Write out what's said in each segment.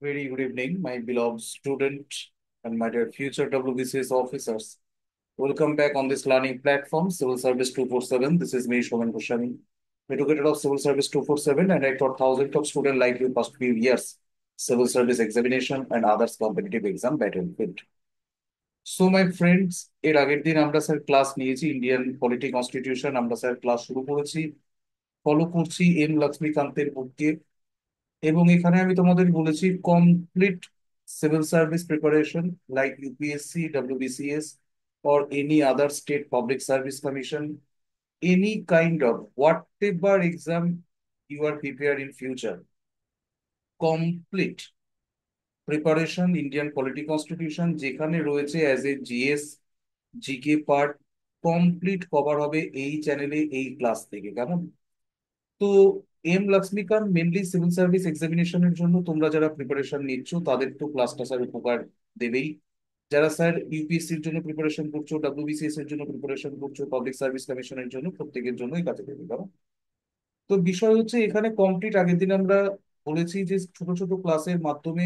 Very good evening, my beloved student and my dear future WBCS officers. Welcome back on this learning platform, Civil Service 247. This is me, Shoman Goswami, educator of Civil Service 247, and I taught thousands of students like you past few years, civil service examination and others competitive exam battlefield. So my friends, এর আগের দিন আমরা sir class নিয়েছি Indian polity constitution. আমরা sir class শুরু করেছি, follow করছি M লক্ষ্মীকান্তের বুককে। এবং এখানে আমি তোমাদের বলেছি complete civil service preparation like UPSC, WBCS or any other state public service commission, any kind of whatever exam you are prepared in future, complete preparation Indian polity constitution যেখানে রয়েছে as a GS GK part complete cover হবে এই চ্যানেলে এই class থেকে, কেমন? তো M Laxmikanth mainly civil service এক্সামিনেশনের জন্য তোমরা যারা প্রিপারেশন নিচ্ছ তাদের তো ক্লাসটা স্যার উপকার দেবেই। যারা স্যার ইউপিএসসির জন্য প্রিপারেশন করছো, ডব্লিউবিসিএস এর জন্য প্রিপারেশন করছো, পাবলিক সার্ভিস কমিশনের জন্য, প্রত্যেকের জন্যই কাজে দেবে, কারণ তো বিষয় হচ্ছে এখানে কমপ্লিট আগের দিন আমরা বলেছি যে ছোট ছোট ক্লাসের মাধ্যমে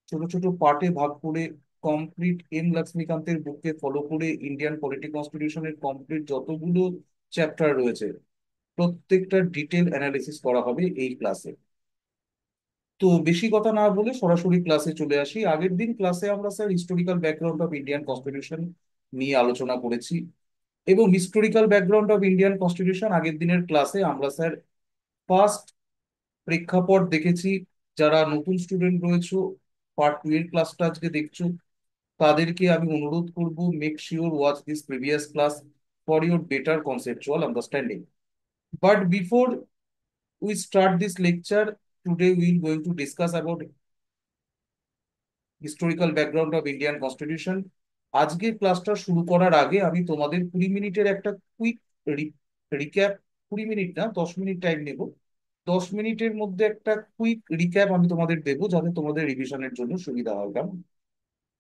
ছোট ছোট পার্টে ভাগ করে কমপ্লিট এম লক্ষ্মীকান্তের বুককে ফলো করে ইন্ডিয়ান পলিটি কনস্টিটিউশনের কমপ্লিট যতগুলো চ্যাপ্টার রয়েছে প্রত্যেকটা ডিটেল অ্যানালিসিস করা হবে এই ক্লাসে। তো বেশি কথা না বলে সরাসরি ক্লাসে চলে আসি। আগের দিন ক্লাসে আমরা sir historical background of Indian constitution নিয়ে আলোচনা করেছি, এবং historical background of Indian constitution আগের দিনের ক্লাসে আমরা স্যার ফার্স্ট প্রেক্ষাপট দেখেছি। যারা নতুন স্টুডেন্ট রয়েছে, পার্ট 2 এর ক্লাসটা আজকে দেখছো, তাদেরকে আমি অনুরোধ করব make sure watch this previous class for your better conceptual understanding. But before we start this lecture, today we are going to discuss about historical background of Indian Constitution. আজকের ক্লাসটা শুরু করার আগে আমি তোমাদের 20 মিনিটের একটা কুইক রিক্যাপ, 20 মিনিট না 10 মিনিট টাইম নেব। 10 মিনিটের মধ্যে একটা কুইক রিক্যাপ আমি তোমাদের দেবো যাতে তোমাদের রিভিশনের জন্য সুবিধা হয়, কেমন?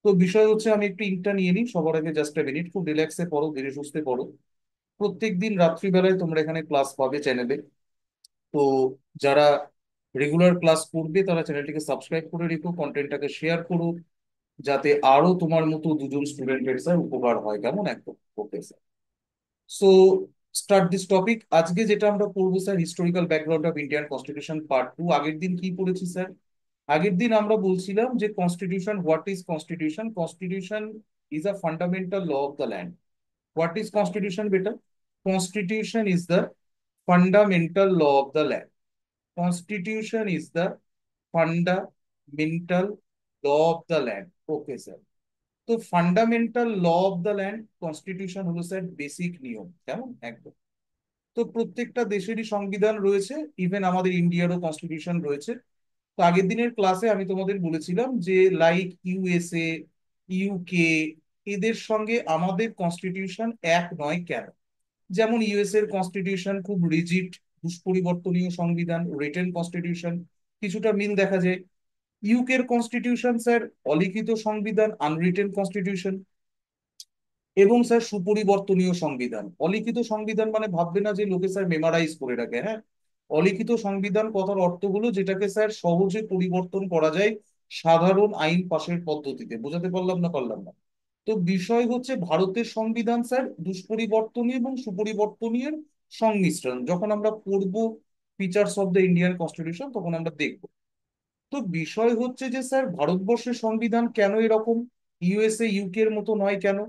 তো বিষয় হচ্ছে আমি একটু ইনটা নিয়ে নিই সবার আগে, জাস্ট এ মিনিট, খুব রিল্যাক্সে পড়ো, ধীরে সুস্থে পড়ো। প্রত্যেকদিন রাত্রিবেলায় তোমরা এখানে ক্লাস পাবে চ্যানেলে। তো যারা রেগুলার ক্লাস করবে তারা চ্যানেলটিকে সাবস্ক্রাইব করে রেখো, কন্টেন্টটাকে শেয়ার করো, যাতে আরো তোমার মতো দুজন স্টুডেন্টের স্যার উপকার হয়, কেমন? একদম okay sir. So start this topic. আজকে যেটা আমরা পড়বো sir historical background of Indian constitution part 2। আগের দিন কি পড়েছি স্যার? আগের দিন আমরা বলছিলাম যে constitution, what is constitution? Constitution is a fundamental law of the land. What is constitution বেটা? Constitution is the fundamental law of the land. Constitution is the fundamental law of the land. Okay, sir. তো fundamental law of the land constitution হলো sir basic নিয়ম, কেমন? একদম। তো প্রত্যেকটা দেশেরই সংবিধান রয়েছে, ইভেন আমাদের ইন্ডিয়ারও কনস্টিটিউশন রয়েছে। তো আগের দিনের ক্লাসে আমি তোমাদের বলেছিলাম যে লাইক ইউএসএ, ইউকে, এদের সঙ্গে আমাদের কনস্টিটিউশন এক নয় কেন। যেমন ইউএস এর কনস্টিটিউশন খুব রিজিড, দুষ্পরিবর্তনীয় সংবিধান, রিটেন কনস্টিটিউশন, কিছুটা মিল দেখা যায়। ইউকের কনস্টিটিউশন স্যার অলিখিত সংবিধান, আনরিটেন কনস্টিটিউশন, এবং স্যার সুপরিবর্তনীয় সংবিধান। অলিখিত সংবিধান মানে ভাববে না যে লোকে স্যার মেমারাইজ করে রাখে, হ্যাঁ। অলিখিত সংবিধান কথার অর্থ হলো যেটাকে স্যার সহজে পরিবর্তন করা যায় সাধারণ আইন পাশের পদ্ধতিতে। বোঝাতে পারলাম না পারলাম না? তো বিষয় হচ্ছে ভারতের সংবিধান স্যার দুষ্পরিবর্তনীয় এবং সুপরিবর্তনীয় সংমিশ্রণ। যখন আমরা পড়বো features of the Indian constitution তখন আমরা দেখবো। তো বিষয় হচ্ছে যে স্যার ভারতবর্ষের সংবিধান কেন এরকম, ইউএসএ ইউকে এর মতো নয় কেন?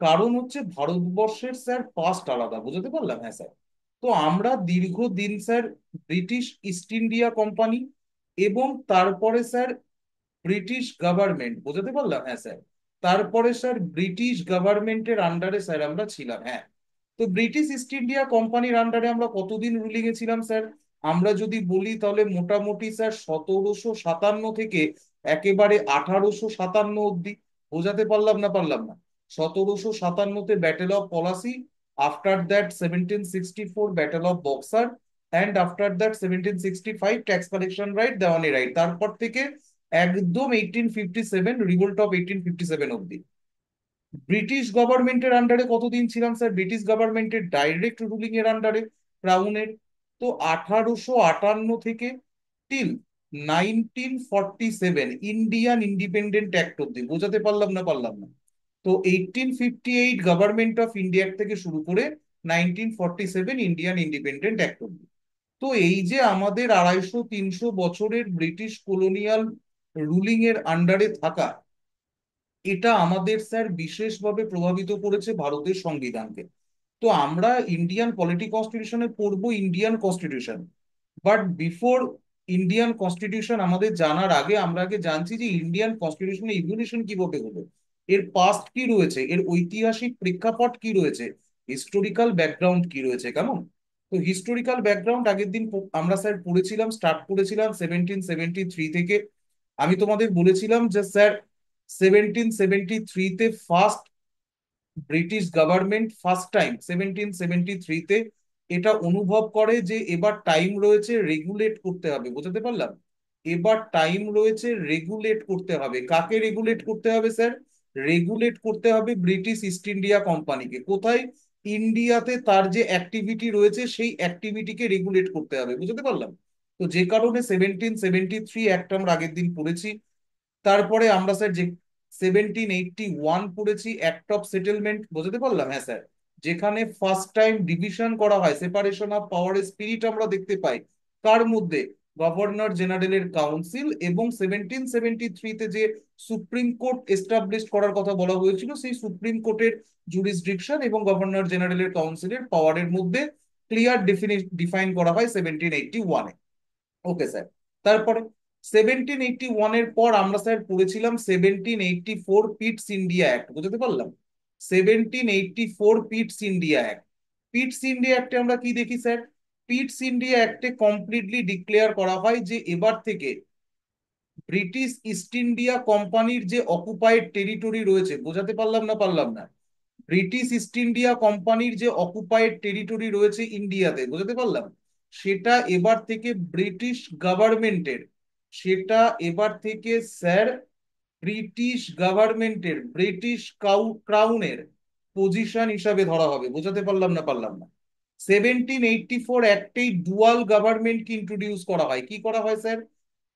কারণ হচ্ছে ভারতবর্ষের স্যার পাস্ট আলাদা। বুঝতে পারলাম? হ্যাঁ স্যার। তো আমরা দীর্ঘদিন sir British East India company এবং তারপরে স্যার ব্রিটিশ গভর্নমেন্ট, বুঝতে পারলাম? হ্যাঁ স্যার। তারপরে স্যার ব্রিটিশ গভর্নমেন্টের আন্ডারে স্যার আমরা ছিলাম, হ্যাঁ। তো ব্রিটিশ ইস্ট ইন্ডিয়া কোম্পানির আন্ডারে আমরা কতদিন রুলিং এ ছিলাম স্যার? আমরা যদি বলি তাহলে মোটামুটি স্যার 1757 থেকে একেবারে 1857 অব্দি। বোঝাতে পারলাম না পারলাম না? 1757-তে battle of Plassey, after that 1764 battle of Buxar, and after that 1765 tax collection right, Diwani right. তারপর থেকে একদম 1857, রিভোল্ট অফ 1857 অব্দি ব্রিটিশ গভর্নমেন্টের আন্ডারে কতদিন ছিলাম স্যার? ব্রিটিশ গভর্নমেন্টের ডাইরেক্ট রুলিং এর আন্ডারে, ক্রাউনের। তো 1858 থেকে টিল 1947 ইন্ডিয়ান ইন্ডিপেন্ডেন্ট অ্যাক্ট অব্দি, বোঝাতে পারলাম না পারলাম না? তো 1858 গভর্নমেন্ট অফ ইন্ডিয়া থেকে শুরু করে 1947 ইন্ডিয়ান ইন্ডিপেন্ডেন্ট অ্যাক্ট অব্দি। তো এই যে আমাদের 250-300 বছরের ব্রিটিশ কলোনিয়াল রুলিং এর আন্ডারে থাকা, এটা আমাদের স্যার বিশেষভাবে প্রভাবিত করেছে ভারতের সংবিধানকে। তো আমরা ইন্ডিয়ান পলিটি কনস্টিটিউশনে পড়বো Indian constitution, but before Indian constitution আমাদের জানার আগে আমরা আগে জানছি যে ইন্ডিয়ান কনস্টিটিউশনের ইভলিউশন কিভাবে হলো, এর পাস্ট কি রয়েছে, এর ঐতিহাসিক প্রেক্ষাপট কি রয়েছে, হিস্টোরিক্যাল ব্যাকগ্রাউন্ড কি রয়েছে, কেমন? তো হিস্টোরিক্যাল ব্যাকগ্রাউন্ড আগের দিন আমরা স্যার পড়েছিলাম, স্টার্ট করেছিলাম 1773 থেকে। আমি তোমাদের বলেছিলাম যে স্যার 1773-তে first British government first time 1773-তে এটা অনুভব করে যে এবার টাইম রয়েছে রেগুলেট করতে হবে, বুঝতে পারলাম? এবার টাইম রয়েছে রেগুলেট করতে হবে। কাকে রেগুলেট করতে হবে স্যার? রেগুলেট করতে হবে ব্রিটিশ ইস্ট ইন্ডিয়া কোম্পানিকে। কোথায়? ইন্ডিয়াতে তার যে অ্যাক্টিভিটি রয়েছে সেই অ্যাক্টিভিটিকে রেগুলেট করতে হবে, বুঝতে পারলাম? তো যে কারণে 1773 অ্যাক্ট আমরা আগের দিন পড়েছি। তারপরে আমরা স্যার যে 1781 পড়েছি অ্যাক্ট অফ সেটেলমেন্ট, বুঝতে পারলাম? হ্যাঁ স্যার, যেখানে ফার্স্ট টাইম ডিভিশন করা হয়, সেপারেশন অফ পাওয়ারের স্পিরিট আমরা দেখতে পাই। কার মধ্যে? গভর্নর জেনারেলের কাউন্সিল, এবং 1773-তে যে সুপ্রিম কোর্ট এস্টাবলিশ করার কথা বলা হয়েছিল, সেই সুপ্রিম কোর্টের জুরিসডিকশন এবং গভর্নর জেনারেলের কাউন্সিলের পাওয়ারের মধ্যে ক্লিয়ার ডিফাইন করা হয় 1781-এ। Okay sir. তারপরে 1781-এর পর আমরা স্যার পড়েছিলাম 1784 পিটস ইন্ডিয়া অ্যাক্ট, বুঝতে পারলাম? 1784 Pitt's India act. Pitt's India অ্যাক্টে আমরা কি দেখি স্যার? পিটস ইন্ডিয়া অ্যাক্টে কমপ্লিটলি ডিক্লেয়ার করা হয় যে এবার থেকে ব্রিটিশ ইস্ট ইন্ডিয়া কোম্পানির যে অকুপাইড টেরিটরি রয়েছে, বোঝাতে পারলাম না পারলাম না? ব্রিটিশ ইস্ট ইন্ডিয়া কোম্পানির যে অকুপাইড টেরিটরি রয়েছে ইন্ডিয়াতে, বুঝতে পারলাম? সেটা এবার থেকে ব্রিটিশ গভর্নমেন্টের। সেটা এবার থেকে স্যার ব্রিটিশ গভর্নমেন্টের, ব্রিটিশ ক্রাউনের পজিশন হিসাবে ধরা হবে, বোঝাতে পারলাম না পারলাম না? 1784 অ্যাক্টেই ডুয়াল গভর্নমেন্টকে ইন্ট্রোডিউস করা হয়। কি করা হয় স্যার?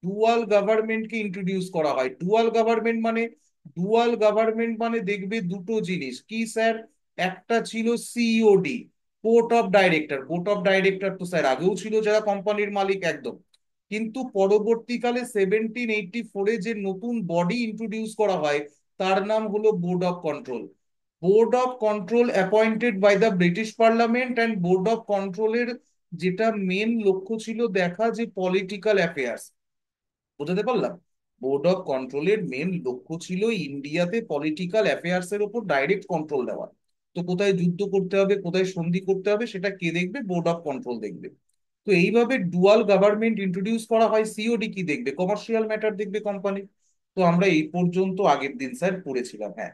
ডুয়াল গভর্নমেন্টকে ইন্ট্রোডিউস করা হয়। ডুয়াল গভর্নমেন্ট মানে, ডুয়াল গভর্নমেন্ট মানে দেখবে দুটো জিনিস কি স্যার? একটা ছিল COD, court of director. Court of director তো স্যার আগেও ছিল, যারা কোম্পানির মালিক একদম। কিন্তু পরবর্তীকালে 1784-এ যে নতুন বডি ইন্ট্রোডিউস করা হয়, তার নাম হলো board of control. Board of control appointed by the British parliament, and board of কন্ট্রোলের যেটা মেন লক্ষ্য ছিল দেখা যে পলিটিক্যাল অ্যাফেয়ার্স, বুঝতে পারলাম? বোর্ড অফ কন্ট্রোলের মেন লক্ষ্য ছিল ইন্ডিয়াতে পলিটিক্যাল অ্যাফেয়ার্স এর উপর ডাইরেক্ট কন্ট্রোল দেওয়া। তো কোথায় যুদ্ধ করতে হবে, কোথায় সন্ধি করতে হবে, সেটা কে দেখবে? বোর্ড অফ কন্ট্রোল দেখবে। তো এইভাবে ডুয়াল গভর্নমেন্ট ইন্ট্রোডিউস করা হয়। সিওডি কি দেখবে? কমার্শিয়াল ম্যাটার দেখবে কোম্পানি। তো আমরা এই পর্যন্ত আগের দিন স্যার পড়েছিলাম। হ্যাঁ,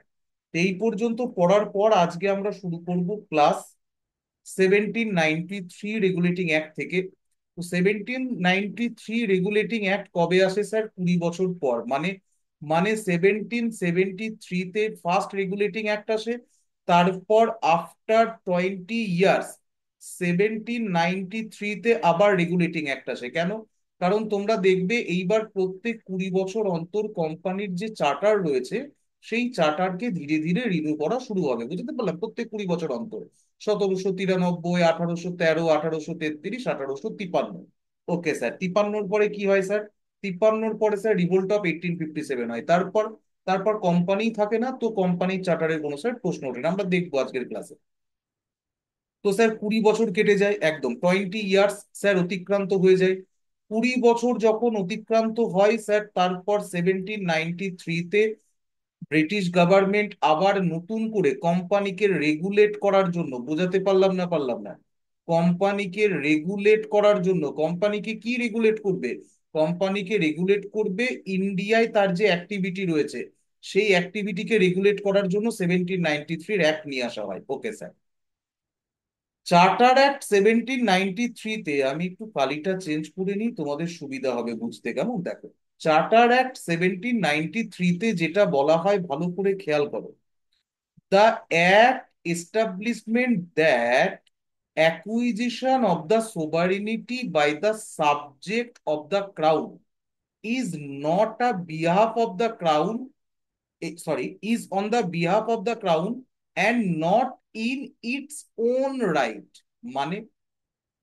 এই পর্যন্ত পড়ার পর আজকে আমরা শুরু করব ক্লাস 1793 রেগুলেটিং অ্যাক্ট থেকে। তো 1793 রেগুলেটিং অ্যাক্ট কবে আসে স্যার? 20 বছর পর। মানে, 1773-তে ফার্স্ট রেগুলেটিং অ্যাক্ট আসে। তারপর আফটার 20 ইয়ার্স 1793-তে আবার রেগুলেটিং অ্যাক্ট আসে। কেন? কারণ তোমরা দেখবে এইবার প্রত্যেক 20 বছর অন্তর কোম্পানির যে চার্টার রয়েছে, সেই চার্টারকে ধীরে ধীরে রিনিউ করা শুরু হবে, বুঝতে পারলাম? প্রত্যেক 20 বছর অন্তর। 1793, 1813, 1833, 1853। ওকে স্যার, 53-র পরে কি হয় স্যার? 53-র পরে স্যার রিভোল্ট অফ 1857 হয়। তারপর, তারপর কোম্পানি থাকে না, তো কোম্পানির চার্টারের কোনো স্যার প্রশ্ন ওঠে না, আমরা দেখবো আজকের ক্লাসে। তো স্যার 20 বছর কেটে যায়, একদম 20 ইয়ার্স স্যার অতিক্রান্ত হয়ে যায়। 20 বছর যখন অতিক্রান্ত হয় স্যার, তারপর 1793-তে ব্রিটিশ গভর্নমেন্ট আবার নতুন করে কোম্পানিকে রেগুলেট করার জন্য, বোঝাতে পারলাম না পারলাম না? কোম্পানিকে রেগুলেট করার জন্য, কোম্পানিকে কি রেগুলেট করবে? কোম্পানিকে রেগুলেট করবে ইন্ডিয়ায় তার যে অ্যাক্টিভিটি রয়েছে, সেই অ্যাক্টিভিটিকে রেগুলেট করার জন্য 1793 অ্যাক্ট নিয়ে আসা হয়। Okay sir. চার্টার অ্যাক্ট 1793-তে, আমি একটু কালিটা চেঞ্জ করে নিই, তোমাদের সুবিধা হবে বুঝতে, কেমন? দেখো, চার্টার অ্যাক্ট 1793-তে যেটা বলা হয় ভালো করে খেয়াল করো। The act establishment that acquisition of the sovereignty by the subject of the crown is not a behalf of the crown, is on the behalf of the crown and not in its own right. মানে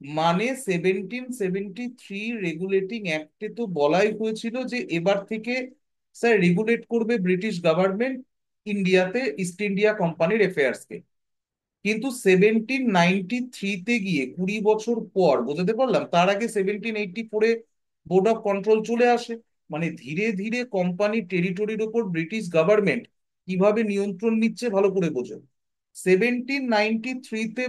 মানে 1773 regulating অ্যাক্টে তো বলাই হয়েছিল যে এবার থেকে sir regulate করবে British government ইন্ডিয়াতে ইস্ট ইন্ডিয়া কোম্পানির অ্যাফেয়ার্সকে। কিন্তু 1793-তে গিয়ে 20 বছর পর, বোঝাতে পারলাম, তার আগে 1784-এ বোর্ড অফ কন্ট্রোল চলে আসে। মানে ধীরে ধীরে কোম্পানি টেরিটরির ওপর ব্রিটিশ গভর্নমেন্ট কিভাবে নিয়ন্ত্রণ নিচ্ছে ভালো করে বোঝো। 1793-তে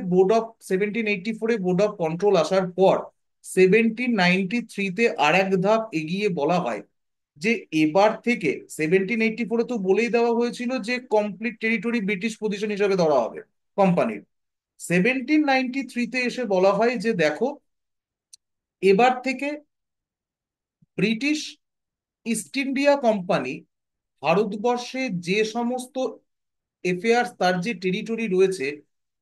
বোর্ড অফ কন্ট্রোল আসার পর 1793-তে আর এক ধাপ এগিয়ে বলা হয় যে এবার থেকে 1784-এ তো বলেই দেওয়া হয়েছিল যে কমপ্লিট টেরিটরি ব্রিটিশ পজিশন হিসেবে ধরা হবে কোম্পানির। 1793-তে এসে বলা হয় যে দেখো, এবার থেকে ব্রিটিশ ইস্ট ইন্ডিয়া কোম্পানি ভারতবর্ষে যে সমস্ত এফেয়ার্স, তার যে টেরিটরি রয়েছে,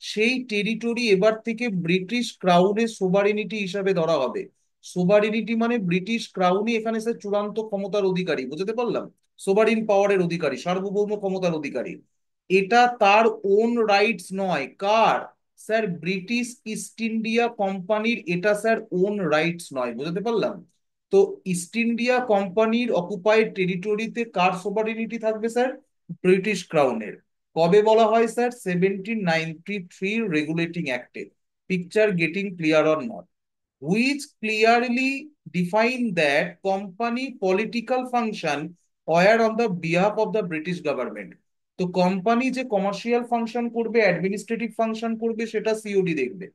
সেই টেরিটরি এবার থেকে ব্রিটিশ ক্রাউনের সোভারিনিটি হিসাবে ধরা হবে। সোভারিনিটি মানে ব্রিটিশ ক্রাউনই এখানে স্যার চূড়ান্ত ক্ষমতার অধিকারী, বুঝতে পারলাম, সোভারিন পাওয়ারের অধিকারী, সার্বভৌম ক্ষমতার অধিকারী। এটা তার ওন রাইটস নয়, কার? স্যার ব্রিটিশ ইস্ট ইন্ডিয়া কোম্পানির এটা স্যার ওন রাইটস নয়, বুঝতে পারলাম। তো ইস্ট ইন্ডিয়া কোম্পানির অকুপাইড টেরিটরিতে কার সোভারিনিটি থাকবে স্যার? ব্রিটিশ ক্রাউনের। কবে বলা হয় স্যার? 1793 রেগুলেটিং অ্যাক্টে। Picture getting clear or not? which clearly define that company political function were on the behalf of the British government। তো কোম্পানি যে কমার্শিয়াল ফাংশন করবে, অ্যাডমিনিস্ট্রেটিভ ফাংশন করবে, সেটা সিওডি দেখবে।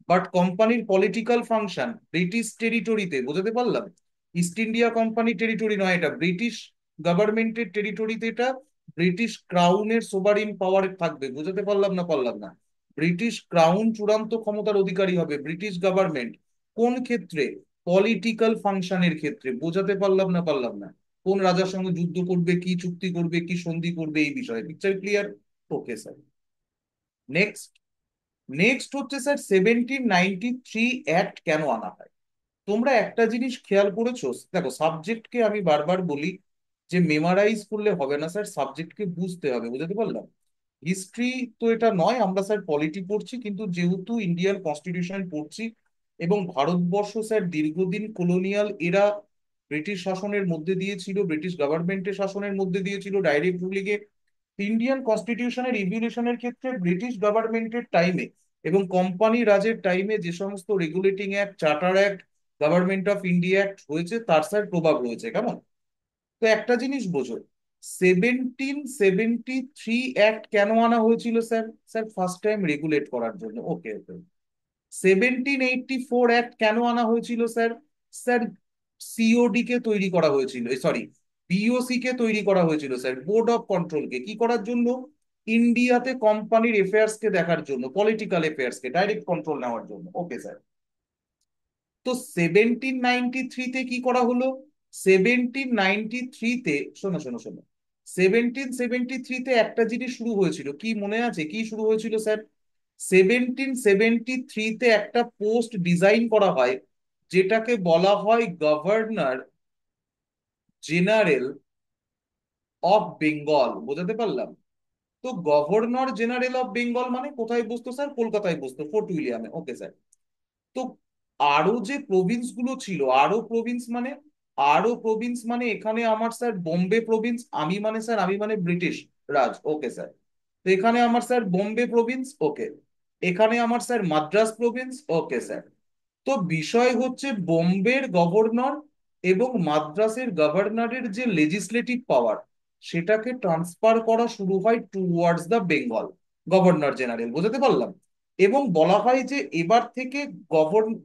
বাট কোম্পানির পলিটিক্যাল ফাংশন ব্রিটিশ টেরিটরিতে, বোঝাতে পারলাম, ইস্ট ইন্ডিয়া কোম্পানি টেরিটরি নয়, এটা ব্রিটিশ গভর্নমেন্টের টেরিটরিতে, এটা ব্রিটিশ ক্রাউনের সোভারিন পাওয়ারে থাকবে, বুঝতে পারলাম না পারলাম না? ব্রিটিশ ক্রাউন চূড়ান্ত ক্ষমতার অধিকারী হবে, ব্রিটিশ গভর্নমেন্ট কোন ক্ষেত্রে? পলিটিক্যাল ফাংশনের ক্ষেত্রে, বোঝাতে পারলাম না পারলাম না? কোন রাজার সঙ্গে যুদ্ধ করবে, কি চুক্তি করবে, কি সন্ধি করবে, এই বিষয়ে picture clear? Okay sir. Next next হচ্ছে স্যার 1793 অ্যাক্ট কেন আনা হয়? তোমরা একটা জিনিস খেয়াল করেছো? দেখো, সাবজেক্টকে আমি বারবার বলি যে মেমারাইজ করলে হবে না স্যার, সাবজেক্টকে বুঝতে হবে, বুঝতে পারলাম। হিস্ট্রি তো এটা নয়, আমরা স্যার পলিটি পড়ছি, কিন্তু যেহেতু ইন্ডিয়ান কনস্টিটিউশন পড়ছি এবং ভারতবর্ষ স্যার দীর্ঘদিন কলোনিয়াল এরা ব্রিটিশ শাসনের মধ্যে দিয়ে ছিল, ব্রিটিশ গভর্নমেন্টের শাসনের মধ্যে দিয়ে ছিল, ডাইরেক্ট রুলিংয়ে। ইন্ডিয়ান কনস্টিটিউশনের রিভিউলেশনের ক্ষেত্রে ব্রিটিশ গভর্নমেন্টের টাইমে এবং কোম্পানি রাজের টাইমে যে সমস্ত regulating act, charter act, government of India act হয়েছে, তার স্যার প্রভাব রয়েছে, কেমন? তো একটা জিনিস বোঝো, 1773 অ্যাক্ট কেন আনা হয়েছিল sir? Sir first time regulate করার জন্য। ওকে ওকে। 1784 অ্যাক্ট কেন আনা হয়েছিল স্যার? স্যার সিওডি কে তৈরি করা হয়েছিল, সরি, বিওসি কে তৈরি করা হয়েছিল sir, board of control K কি করার জন্য? ইন্ডিয়াতে কোম্পানির এফেয়ার্স কে দেখার জন্য, পলিটিক্যাল এফেয়ার্স কে ডাইরেক্ট কন্ট্রোল নেওয়ার জন্য। Okay sir. তো 1793-তে কি করা হলো? 1793-তে, শোনো শোনো শোনো, 1773-তে একটা জিনিস শুরু হয়েছিল, কি মনে আছে কি শুরু হয়েছিল স্যার? 1773-তে একটা পোস্ট ডিজাইন করা হয়, যেটাকে বলা হয় গভর্নর জেনারেল অফ বেঙ্গল, বোঝাতে পারলাম? তো গভর্নর জেনারেল অফ বেঙ্গল মানে কোথায় বসতো স্যার? কলকাতায় বসতো, ফোর্ট উইলিয়ামে। Okay sir. তো আরো যে প্রভিন্স গুলো ছিল, আরো প্রভিন্স মানে এখানে আমার স্যার বোম্বে প্রভিন্স, আমি মানে স্যার, আমি মানে ব্রিটিশ রাজ। Okay sir. তো এখানে আমার স্যার বোম্বে প্রভিন্স। ওকে। এখানে আমার sir Madras Province. Okay sir. তো বিষয় হচ্ছে বোম্বের গভর্নর এবং মাদ্রাসের গভর্নরের যে লেজিসলেটিভ পাওয়ার, সেটাকে ট্রান্সফার করা শুরু হয় towards the Bengal governor general, বুঝতে পারলাম। এবং বলা হয় যে এবার থেকে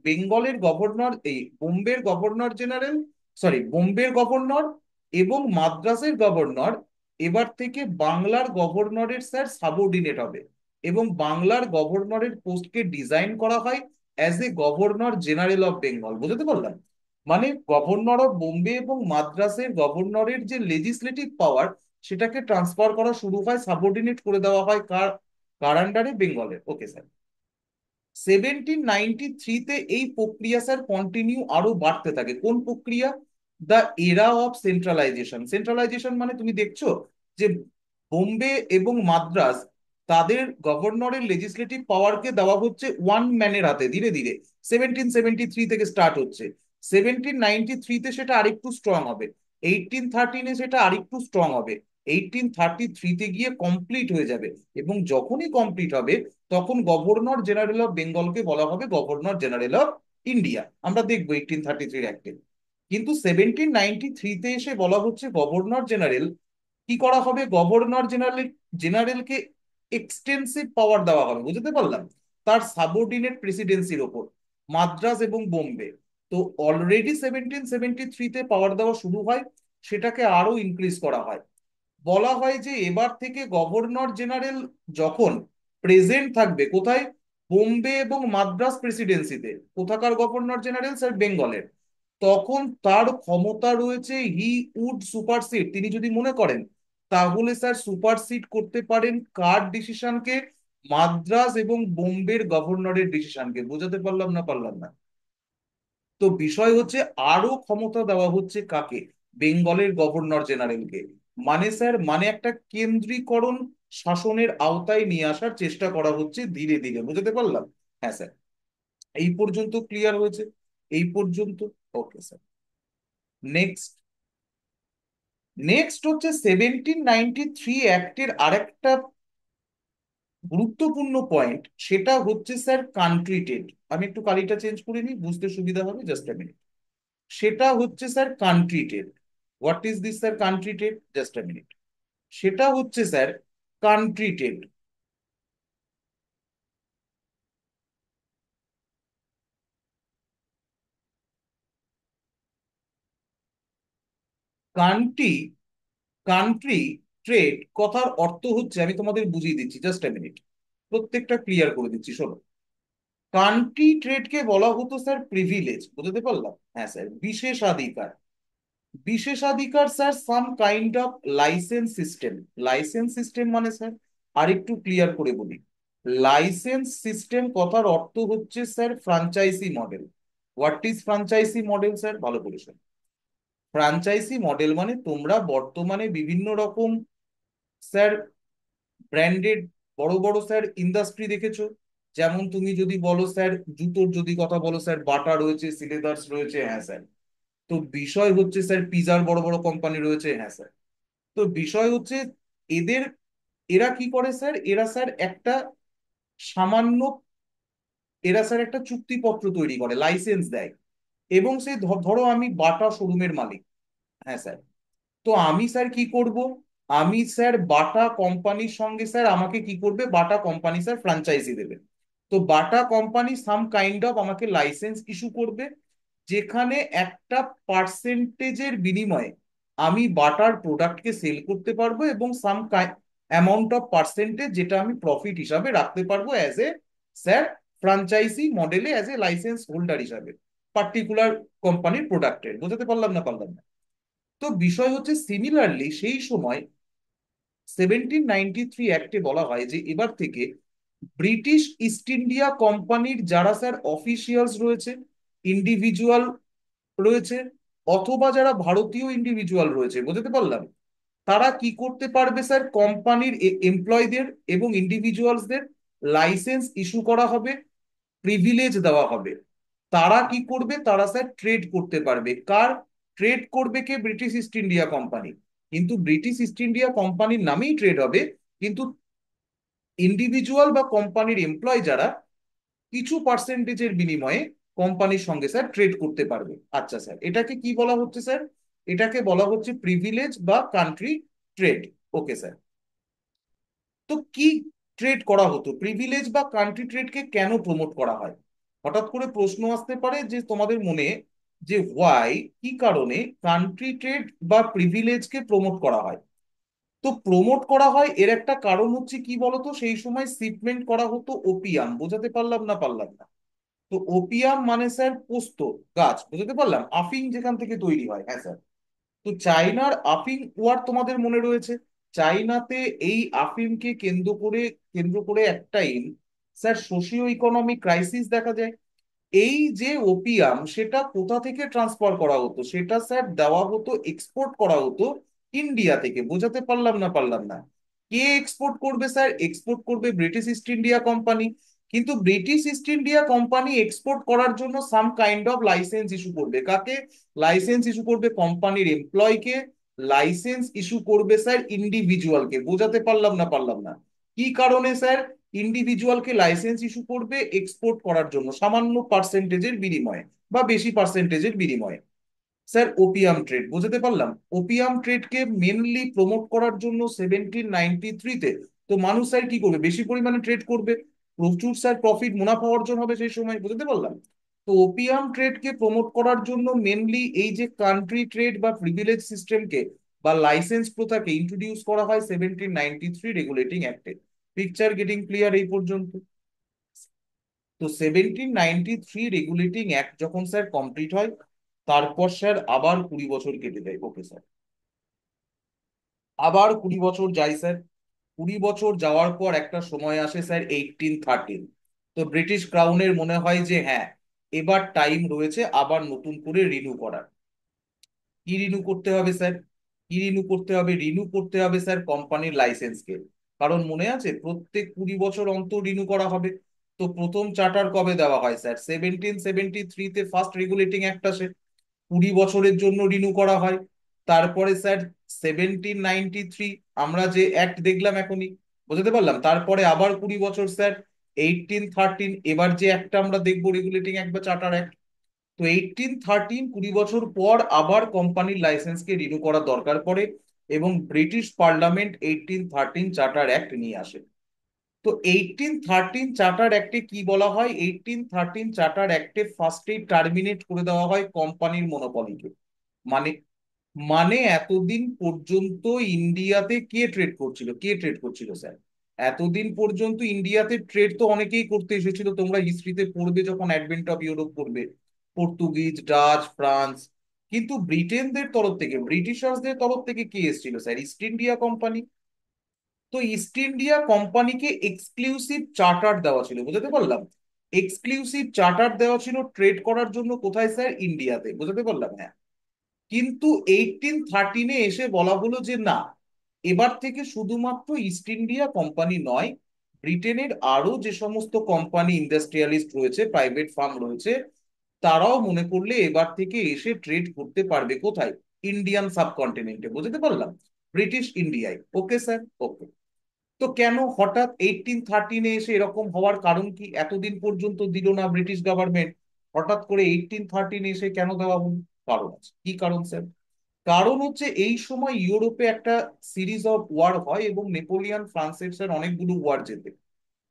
বেঙ্গলের গভর্নর, এই বোম্বের গভর্নর জেনারেল, সরি, বোম্বের গভর্নর এবং মাদ্রাসের গভর্নর এবার থেকে বাংলার গভর্নরের স্যার সাবঅর্ডিনেট হবে। এবং বাংলার গভর্নরের পোস্টকে ডিজাইন করা হয় as a governor general of Bengal, বুঝতে পারলাম। মানে গভর্নর অফ বোম্বে এবং মাদ্রাসের গভর্নরের যে লেজিসলেটিভ পাওয়ার, সেটাকে ট্রান্সফার করা শুরু হয়, সাবঅর্ডিনেট করে দেওয়া হয় কার কার আন্ডারে? বেঙ্গলের। Okay sir. 1793-তে এই প্রক্রিয়া স্যার কন্টিনিউ আরো বাড়তে থাকে। কোন প্রক্রিয়া? The era of centralisation. Centralisation মানে তুমি দেখছো যে বোম্বে এবং মাদ্রাজ, তাদের গভর্নরের লেজিসলেটিভ পাওয়ারকে দেওয়া হচ্ছে ওয়ান ম্যানের হাতে ধীরে ধীরে। 1773 থেকে স্টার্ট হচ্ছে। 1793-তে সেটা আরেকটু স্ট্রং হবে, 1813-এ সেটা আরেকটু স্ট্রং হবে, 1833-তে গিয়ে কমপ্লিট হয়ে যাবে। এবং যখনই কমপ্লিট হবে তখন গভর্নর জেনারেল অফ বেঙ্গলকে বলা হবে গভর্নর জেনারেল অফ ইন্ডিয়া। আমরা দেখবো 1833 অ্যাক্টে। কিন্তু 1793-তে এসে বলা হচ্ছে গভর্নর জেনারেল কি করা হবে, গভর্নর জেনারেল জেনারেলকে এক্সটেন্সিভ পাওয়ার দেওয়া হবে, বুঝতে পারলাম, তার সাবঅর্ডিনেট প্রেসিডেন্সির ওপর, মাদ্রাজ এবং বোম্বে। তো অলরেডি 1773-তে পাওয়ার দেওয়া শুরু হয়, সেটাকে আরো ইনক্রিজ করা হয়। বলা হয় যে এবার থেকে গভর্নর জেনারেল যখন প্রেজেন্ট থাকবে কোথায়, বোম্বে এবং মাদ্রাজ প্রেসিডেন্সিতে, কোথাকার গভর্নর জেনারেল স্যার, বেঙ্গলের, তখন তার ক্ষমতা রয়েছে হি উড সুপারসিড, তিনি যদি মনে করেন তাহলে স্যার সুপারসিড করতে পারেন কার ডিসিশনকে, মাদ্রাজ এবং বোম্বের গভর্নরের ডিসিশনকে। বোঝাতে পারলাম না পারলাম না? তো বিষয় হচ্ছে আরো ক্ষমতা দেওয়া হচ্ছে কাকে, বেঙ্গলের গভর্নর জেনারেলকে। মানে স্যার, মানে একটা কেন্দ্রীকরণ শাসনের আওতায় নিয়ে আসার চেষ্টা করা হচ্ছে ধীরে ধীরে। বুঝতে পারলাম? হ্যাঁ স্যার, এই পর্যন্ত ক্লিয়ার হয়েছে? এই পর্যন্ত? Okay sir. নেক্সট, নেক্সট হচ্ছে 1793 অ্যাক্টের আরেকটা গুরুত্বপূর্ণ পয়েন্ট, সেটা হচ্ছে স্যার কান্ট্রি টেট। আমি একটু কালিটা চেঞ্জ করে নিই, বুঝতে সুবিধা হবে, জাস্ট এ মিনিট। সেটা হচ্ছে sir country TET. What is this sir country TET? Just a minute. সেটা হচ্ছে sir country TET. Country, country trade কথার অর্থ হচ্ছে, আমি তোমাদের বুঝিয়ে দিচ্ছি, জাস্ট এ মিনিট, প্রত্যেকটা ক্লিয়ার করে দিচ্ছি, শোনো। কান্ট্রি ট্রেডকে বলা হতো স্যার প্রিভিলেজ, বুঝতে পারলাম? হ্যাঁ স্যার, বিশেষাধিকার। বিশেষাধিকার sir some kind of license system. License system মানে স্যার, আরেকটু ক্লিয়ার করে বলি, লাইসেন্স সিস্টেম কথার অর্থ হচ্ছে sir franchise model. What is franchise model sir? ভালো করে শোনো। ফ্রাঞ্চাইজি মডেল মানে তোমরা বর্তমানে বিভিন্ন রকম স্যার ব্র্যান্ডেড বড় বড় স্যার ইন্ডাস্ট্রি দেখেছো। যেমন তুমি যদি বলো স্যার, জুতোর যদি কথা বলো স্যার, বাটা রয়েছে, সিলেদার্স রয়েছে, হ্যাঁ স্যার। তো বিষয় হচ্ছে স্যার পিজার বড় বড় কোম্পানি রয়েছে, হ্যাঁ স্যার। তো বিষয় হচ্ছে এদের, এরা কি করে স্যার, এরা স্যার একটা সামান্য, এরা স্যার একটা চুক্তিপত্র তৈরি করে, লাইসেন্স দেয়। এবং সেই ধরো আমি বাটা শোরুমের মালিক, হ্যাঁ স্যার। তো আমি স্যার কি করব, আমি স্যার বাটা কোম্পানির সঙ্গে স্যার, আমাকে কি করবে, বাটা কোম্পানি স্যার ফ্র্যাঞ্চাইজি দেবে। তো Bata company some kind of আমাকে লাইসেন্স ইস্যু করবে, যেখানে একটা পার্সেন্টেজের বিনিময়ে আমি বাটার প্রোডাক্টকে সেল করতে পারবো, এবং সাম অ্যামাউন্ট অফ পার্সেন্টেজ যেটা আমি প্রফিট হিসাবে রাখতে পারবো অ্যাজ এ স্যার ফ্রাঞ্চাইজি মডেলে, অ্যাজ এ লাইসেন্স হোল্ডার হিসাবে পার্টিকুলার কোম্পানির প্রোডাক্টের। বোঝাতে পারলাম না পারলাম না? তো বিষয় হচ্ছে সিমিলারলি সেই সময় 1793 অ্যাক্টে বলা হয় যে এবার থেকে ব্রিটিশ ইস্ট ইন্ডিয়া কোম্পানির যারা স্যার অফিসিয়ালস রয়েছে, ইন্ডিভিজুয়াল রয়েছে, অথবা যারা ভারতীয় ইন্ডিভিজুয়াল রয়েছে, বুঝতে পারলাম, তারা কি করতে পারবে স্যার, কোম্পানির এমপ্লয়ীদের এবং ইন্ডিভিজুয়ালসদের লাইসেন্স ইস্যু করা হবে, প্রিভিলেজ দেওয়া হবে। তারা কি করবে, তারা স্যার ট্রেড করতে পারবে। কার ট্রেড করবে? কে? British East India company. কিন্তু ব্রিটিশ ইস্ট ইন্ডিয়া কোম্পানির নামেই ট্রেড হবে, কিন্তু ইন্ডিভিজুয়াল বা কোম্পানির এমপ্লয় যারা কিছু পার্সেন্টেজের বিনিময়ে কোম্পানির সঙ্গে স্যার ট্রেড করতে পারবে। আচ্ছা স্যার, এটাকে কি বলা হচ্ছে স্যার? এটাকে বলা হচ্ছে প্রিভিলেজ বা কান্ট্রি ট্রেড। Okay sir. তো কি ট্রেড করা হতো, প্রিভিলেজ বা কান্ট্রি ট্রেডকে কেন প্রমোট করা হয়? হঠাৎ করে প্রশ্ন আসতে পারে যে তোমাদের মনে, যে হোয়াই, কি কারণে কান্ট্রি ট্রেড বা প্রিভিলেজকে প্রমোট করা হয়। তো প্রমোট করা হয় এর একটা কারণ হচ্ছে কি বলতো, সেই সময় শিপমেন্ট করা হতো ওপিয়াম। বোঝাতে পারলাম না পারলাম না? তো ওপিয়াম মানে স্যার পোস্ত গাছ, বুঝতে পারলাম, আফিং যেখান থেকে তৈরি হয়, হ্যাঁ স্যার। তো চাইনার আফিং ওয়ার তোমাদের মনে রয়েছে। চাইনাতে এই আফিমকে কেন্দ্র করে, কেন্দ্র করে একটা স্যার সোশিও ইকোনমিক ক্রাইসিস দেখা যায়। এই যে ওপিয়াম সেটা কোথা থেকে ট্রান্সফার করা হতো, সেটা স্যার দেওয়া হতো, এক্সপোর্ট করা হতো ইন্ডিয়া থেকে। বোঝাতে পারলাম না পারলাম না? কে এক্সপোর্ট করবে স্যার? এক্সপোর্ট করবে ব্রিটিশ ইস্ট ইন্ডিয়া কোম্পানি। কিন্তু British East India company export করার জন্য সাম কাইন্ড অফ লাইসেন্স ইস্যু করবে। কাকে লাইসেন্স ইস্যু করবে? কোম্পানির এমপ্লয়কে। লাইসেন্স ইস্যু করবে স্যার ইন্ডিভিজুয়ালকে। বোঝাতে পারলাম না পারলাম না? কি কারণে স্যার ইন্ডিভিজুয়ালকে লাইসেন্স ইস্যু করবে? এক্সপোর্ট করার জন্য সামান্য পার্সেন্টেজের বিনিময়ে বা বেশি পার্সেন্টেজের বিনিময়ে। Sir opium trade. বুঝতে পারলাম? ওপিয়াম ট্রেডকে মেনলি প্রমোট করার জন্য 1793-তে তো মানুষ স্যার কি করবে? বেশি পরিমাণে ট্রেড করবে, প্রচুর স্যার প্রফিট মুনাফা অর্জন হবে সেই সময়। বুঝতে পারলাম? তো ওপিয়াম ট্রেডকে প্রমোট করার জন্য মেনলি এই যে কান্ট্রি ট্রেড বা প্রিভিলেজ সিস্টেমকে বা লাইসেন্স প্রথাকে ইন্ট্রোডিউস করা হয় 1793 রেগুলেটিং অ্যাক্টে। পিকচার গেটিং ক্লিয়ার এই পর্যন্ত? তো 1793 রেগুলেটিং অ্যাক্ট যখন স্যার কমপ্লিট হয়, তারপর স্যার আবার 20 বছর কেটে যায়। ওকে স্যার, আবার 20 বছর যায় স্যার। 20 বছর যাওয়ার পর একটা সময় আসে স্যার 1813। তো ব্রিটিশ ক্রাউনের মনে হয় যে হ্যাঁ, এবার টাইম রয়েছে আবার নতুন করে রিনিউ করার। কি রিনিউ করতে হবে স্যার? কি রিনিউ করতে হবে? রিনিউ করতে হবে স্যার কোম্পানির লাইসেন্সকে। কারণ মনে আছে প্রত্যেক 20 বছর অন্তর রিনিউ করা হবে। তো প্রথম চার্টার কবে দেওয়া হয় স্যার? 1773-তে ফার্স্ট রেগুলেটিং অ্যাক্ট আসে, 20 বছরের জন্য রিনিউ করা হয়। তারপরে স্যার 1793 আমরা যে অ্যাক্ট দেখলাম এখনই, বুঝতে পারলাম? তারপরে আবার 20 বছর স্যার 1813, এবার যে একটা আমরা দেখবো রেগুলেটিং অ্যাক্ট বা চার্টার অ্যাক্ট। তো 1813, 20 বছর পর আবার কোম্পানির লাইসেন্সকে রিনিউ করার দরকার পড়ে এবং ব্রিটিশ পার্লামেন্ট 1813 চার্টার অ্যাক্ট নিয়ে আসে। তো 1813 চার্টার অ্যাক্টে কি বলা হয়? 1813 চার্টার অ্যাক্টে ফার্স্টেই টার্মিনেট করে দেওয়া হয় কোম্পানির মনোপলিকে। মানে মানে এতদিন পর্যন্ত ইন্ডিয়াতে কে ট্রেড করছিল? কে ট্রেড করছিল স্যার? এতদিন পর্যন্ত ইন্ডিয়াতে ট্রেড তো অনেকেই করতে এসেছিল, তোমরা হিস্ট্রিতে পড়বে যখন অ্যাডভেন্ট অফ ইউরোপ পড়বে, পর্তুগিজ, ডাচ, ফ্রান্স। কিন্তু ব্রিটেনদের তরফ থেকে, ব্রিটিশার্সদের তরফ থেকে কে এসেছিল স্যার? East India company. তো ইস্ট ইন্ডিয়া কোম্পানিকে এক্সক্লুসিভ চার্টার দেওয়া ছিল। বুঝতে পারলাম? এক্সক্লুসিভ চার্টার দেওয়া ছিল ট্রেড করার জন্য। কোথায় স্যার? ইন্ডিয়াতে। বুঝতে পারলাম? হ্যাঁ। কিন্তু 1813-এ এসে বলা হলো যে না, এবার থেকে শুধুমাত্র ইস্ট ইন্ডিয়া কোম্পানি নয়, ব্রিটেনের আরো যে সমস্ত কোম্পানি, ইন্ডাস্ট্রিয়ালিস্ট রয়েছে, প্রাইভেট ফার্ম রয়েছে, তারাও মনে করলে এবার থেকে এসে ট্রেড করতে পারবে। কোথায়? ইন্ডিয়ান সাবকন্টিনেন্টে। বুঝতে পারলাম? ব্রিটিশ ইন্ডিয়ায়। ওকে স্যার, ওকে। তো কেন হঠাৎ 1813-এ এসে এরকম হওয়ার কারণ কি? এতদিন পর্যন্ত দিল না ব্রিটিশ গভর্নমেন্ট, হঠাৎ করে 1813 এসে কেন দেওয়া হলো? কারণ আছে। কি কারণ স্যার? কারণ হচ্ছে এই সময় ইউরোপে একটা সিরিজ অফ ওয়ার হয় এবং নেপোলিয়ান ফ্রান্সের স্যার অনেকগুলো ওয়ার জেতে।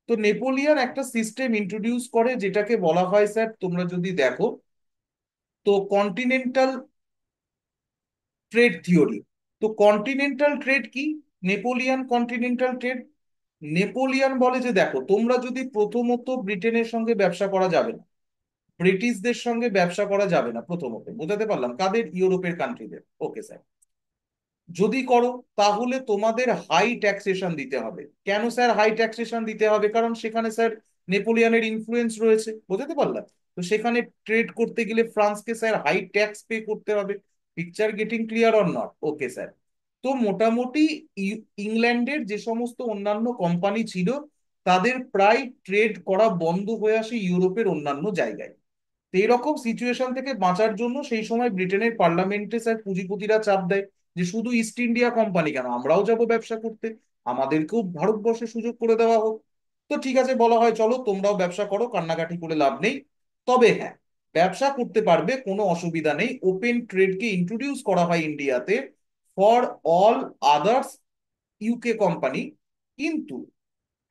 তো নেপোলিয়ান একটা সিস্টেম ইন্ট্রোডিউস করে যেটাকে বলা হয় স্যার, তোমরা যদি দেখো, তো কন্টিনেন্টাল ট্রেড থিওরি। তো কন্টিনেন্টাল ট্রেড কি? Napoleon continental trade. নেপোলিয়ান বলে যে দেখো, তোমরা যদি প্রথমত ব্রিটেনের সঙ্গে ব্যবসা করা যাবে না, ব্রিটিশদের সঙ্গে ব্যবসা করা যাবে না প্রথমত। বোঝাতে পারলাম? কাদের? ইউরোপের কান্ট্রিদের। Okay sir. যদি করো তাহলে তোমাদের হাই ট্যাক্সেশন দিতে হবে। কেন স্যার হাই ট্যাক্সেশন দিতে হবে? কারণ সেখানে স্যার নেপোলিয়ানের ইনফ্লুয়েন্স রয়েছে। বুঝতে পারলাম? তো সেখানে ট্রেড করতে গেলে ফ্রান্সকে স্যার হাই ট্যাক্স পে করতে হবে। Picture getting clear or not? Okay sir. তো মোটামুটি ইংল্যান্ডের যে সমস্ত অন্যান্য কোম্পানি ছিল, তাদের প্রায় ট্রেড করা বন্ধ হয়ে আসে ইউরোপের অন্যান্য জায়গায়। তো এরকম সিচুয়েশন থেকে বাঁচার জন্য সেই সময় ব্রিটেনের পার্লামেন্টে স্যার পুঁজিপতিরা চাপ দেয় যে শুধু ইস্ট ইন্ডিয়া কোম্পানি কেন, আমরাও যাব ব্যবসা করতে, আমাদেরকেও ভারতবর্ষে সুযোগ করে দেওয়া হোক। তো ঠিক আছে, বলা হয় চলো তোমরাও ব্যবসা করো, কান্নাকাটি করে লাভ নেই। তবে হ্যাঁ, ব্যবসা করতে পারবে, কোনো অসুবিধা নেই। ওপেন ট্রেডকে ইন্ট্রোডিউস করা হয় ইন্ডিয়াতে for all others UK company. কিন্তু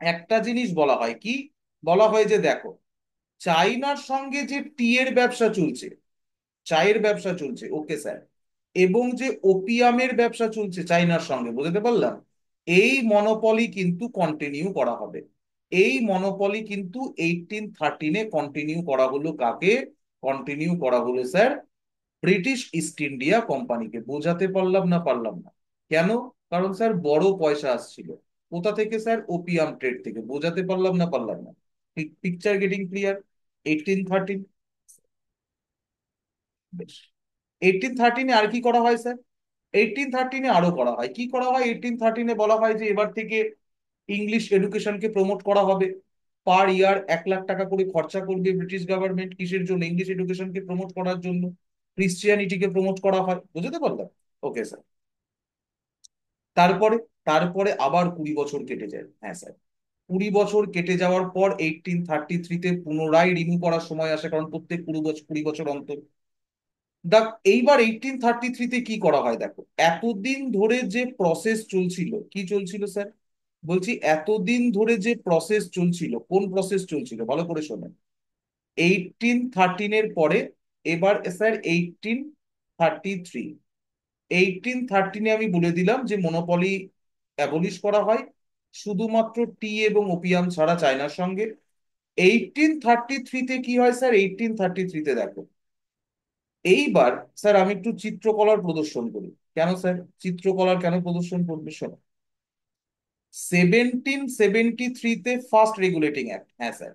একটা জিনিস বলা হয়, কি বলা হয় যে দেখো, চাইনার সঙ্গে যে টি এর ব্যবসা চলছে, চায়ের ব্যবসা চলছে, ওকে স্যার, এবং যে ওপিয়ামের ব্যবসা চলছে চাইনার সঙ্গে, বুঝতে পারলাম, এই মনোপলি কিন্তু কন্টিনিউ করা হবে। এই মনোপলি কিন্তু 1813-এ কন্টিনিউ করা হলো। কাকে কন্টিনিউ করা হলো স্যার? ব্রিটিশ ইস্ট ইন্ডিয়া কোম্পানিকে। বোঝাতে পারলাম না পারলাম না? কেন? কারণ স্যার বড় পয়সা আসছিল। কোথা থেকে স্যার? ওপিয়াম ট্রেড থেকে। বোঝাতে পারলাম না পারলাম না? Picture getting clear? 1813। বেশ। 1813 আর কি করা হয় স্যার? 1813 আরো করা হয়, কি করা হয়? 1813 বলা হয় যে এবার থেকে ইংলিশ এডুকেশনকে প্রমোট করা হবে। পার ইয়ার 1 লাখ টাকা করে খরচা করবে ব্রিটিশ গভর্নমেন্ট, কিসের জন্য? ইংলিশ এডুকেশনকে প্রমোট করার জন্য। ক্রিশ্চিয়ানিটিকে প্রমোট করা হয়, বুঝতে পারলাম। Okay sir. তারপরে তারপরে আবার 20 বছর কেটে যায়, হ্যাঁ স্যার। 20 বছর কেটে যাওয়ার পর 1833-তে পুনরায় রিনিউ করার সময় আসে, কারণ প্রত্যেক 20 বছর 20 বছর অন্তর। দেখ, এইবার 1833-তে কি করা হয় দেখো। এতদিন ধরে যে প্রসেস চলছিল, কি চলছিল স্যার? বলছি এতদিন ধরে যে প্রসেস চলছিল, কোন প্রসেস চলছিল ভালো করে শোনেন। 1813-এর পরে এবার স্যার 1833, 1813-এ আমি বলে দিলাম যে মনোপলি অ্যাবলিশ করা হয়, শুধুমাত্র টি এবং ওপিয়াম ছাড়া চায়নার সঙ্গে। 1833-তে কি হয় স্যার? 1833-তে দেখো, এইবার স্যার আমি একটু চিত্রকলার প্রদর্শন করি। কেন স্যার চিত্রকলার কেন প্রদর্শন করবে? শোনো। 1773-তে ফার্স্ট রেগুলেটিং অ্যাক্ট, হ্যাঁ স্যার।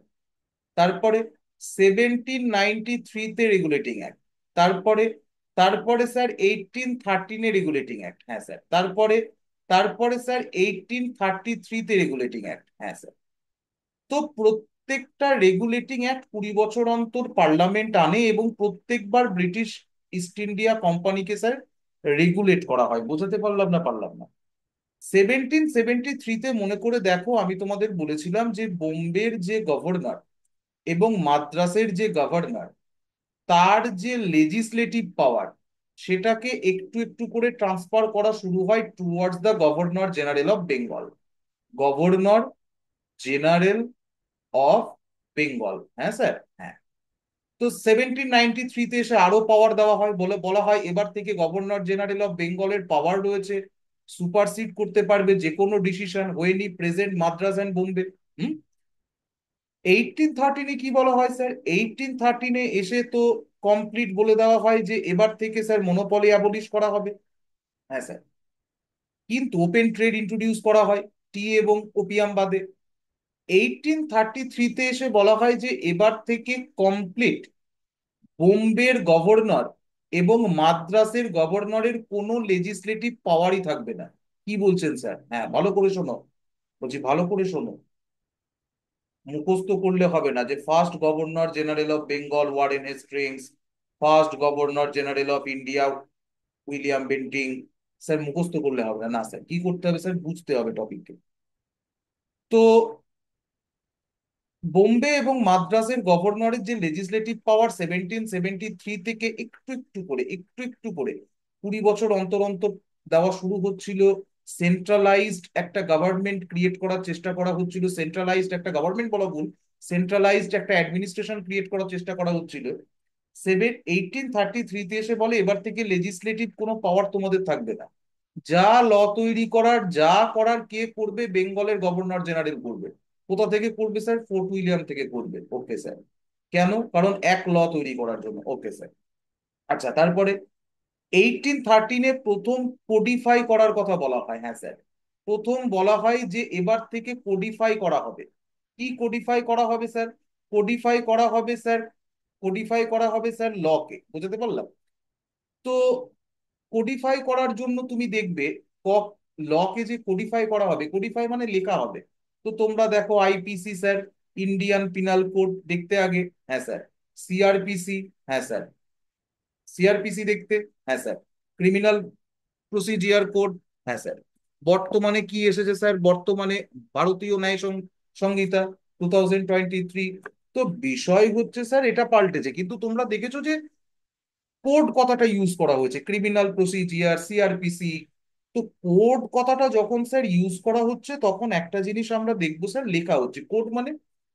তারপরে 1793-তে রেগুলেটিং অ্যাক্ট। তারপরে তারপরে স্যার 1813-এ রেগুলেটিং অ্যাক্ট, হ্যাঁ স্যার। তারপরে তারপরে স্যার 1833-তে রেগুলেটিং অ্যাক্ট, হ্যাঁ স্যার। তো প্রত্যেকটা রেগুলেটিং অ্যাক্ট 20 বছর অন্তর পার্লামেন্ট আনে, এবং প্রত্যেকবার ব্রিটিশ ইস্ট ইন্ডিয়া কোম্পানিকে স্যার রেগুলেট করা হয়। বোঝাতে পারলাম না পারলাম না? 1773-তে মনে করে দেখো, আমি তোমাদের বলেছিলাম যে বোম্বের যে গভর্নর এবং মাদ্রাসের যে গভর্নর, তার যে লেজিসলেটিভ পাওয়ার, সেটাকে একটু একটু করে ট্রান্সফার করা শুরু হয় towards the governor general of Bengal. Governor general of Bengal, হ্যাঁ স্যার, হ্যাঁ। তো 1793-তে এসে আরো পাওয়ার দেওয়া হয়, বলে বলা হয় এবার থেকে গভর্নর জেনারেল অফ বেঙ্গলের পাওয়ার রয়েছে, সুপারসিড করতে পারবে যে কোনো ডিসিশন হোয়েনি প্রেজেন্ট মাদ্রাস অ্যান্ড বোম্বে। হুম। 1813-এ কি বলা হয় স্যার? 1813-এ এসে তো কমপ্লিট বলে দেওয়া হয় যে এবার থেকে স্যার মনোপলি অ্যাবলিশ করা হবে, হ্যাঁ স্যার। কিন্তু ওপেন ট্রেড ইন্ট্রোডিউস করা হয়, টি এবং ওপিয়াম বাদে। 1833-তে এসে বলা হয় যে এবার থেকে কমপ্লিট বোম্বের গভর্নর এবং মাদ্রাসের গভর্নরের কোনো লেজিসলেটিভ পাওয়ারই থাকবে না। কি বলছেন স্যার? হ্যাঁ ভালো করে শোনো, বলছি ভালো করে শোনো। মুখস্থ করলে হবে না যে first governor general of Bengal Warren Hastings, first governor general of India William Bentinck. Sir মুখস্থ করলে হবে না, না স্যার, কি করতে হবে স্যার? বুঝতে হবে টপিককে। তো বোম্বে এবং মাদ্রাসের গভর্নরের যে লেজিসলেটিভ পাওয়ার 1773 থেকে একটু একটু করে 20 বছর অন্তর অন্তর দেওয়া শুরু হচ্ছিল। সেন্ট্রালাইজড একটা গভর্নমেন্ট ক্রিয়েট করার চেষ্টা করা হচ্ছিল, সেন্ট্রালাইজড একটা গভর্নমেন্ট বলা ভুল, সেন্ট্রালাইজড একটা অ্যাডমিনিস্ট্রেশন ক্রিয়েট করার চেষ্টা করা হচ্ছিল। 1833-তে এসে বলে এবার থেকে লেজিসলেটিভ কোনো পাওয়ার তোমাদের থাকবে না। যা ল তৈরি করার, যা করার কে করবে? বেঙ্গলের গভর্নর জেনারেল করবে। কোথা থেকে করবে স্যার? ফোর্ট উইলিয়াম থেকে করবে, ওকে স্যার। কেন? কারণ এক ল তৈরি করার জন্য, ওকে স্যার। আচ্ছা, তারপরে 1813-এ প্রথম কোডিফাই করার কথা বলা হয়, হ্যাঁ স্যার। প্রথম বলা হয় যে এবার থেকে কোডিফাই করা হবে। কি কোডিফাই করা হবে স্যার? কোডিফাই করা হবে স্যার, কোডিফাই করা হবে স্যার লকে, বুঝতে পারলাম। তো কোডিফাই করার জন্য তুমি দেখবে লকে যে কোডিফাই করা হবে, কোডিফাই মানে লেখা হবে। তো তোমরা দেখো IPC sir, Indian penal code দেখতে আগে, হ্যাঁ স্যার। সিআরপিসি, হ্যাঁ স্যার। সিআরপিসি দেখতে, হ্যাঁ স্যার। ক্রিমিনাল প্রসিডিয়ার কোড, হ্যাঁ স্যার। বর্তমানে কি এসেছে স্যার? বর্তমানে ভারতীয় ন্যায় সংহিতা 2023। তো বিষয় হচ্ছে স্যার এটা পাল্টেছে, কিন্তু তোমরা দেখেছো যে কোড কথাটা ইউজ করা হয়েছে, ক্রিমিনাল প্রসিজিয়ার, সিআরপিসি। তো কোড কথাটা যখন স্যার ইউজ করা হচ্ছে, তখন একটা জিনিস আমরা দেখবো স্যার, লেখা হচ্ছে কোড মানে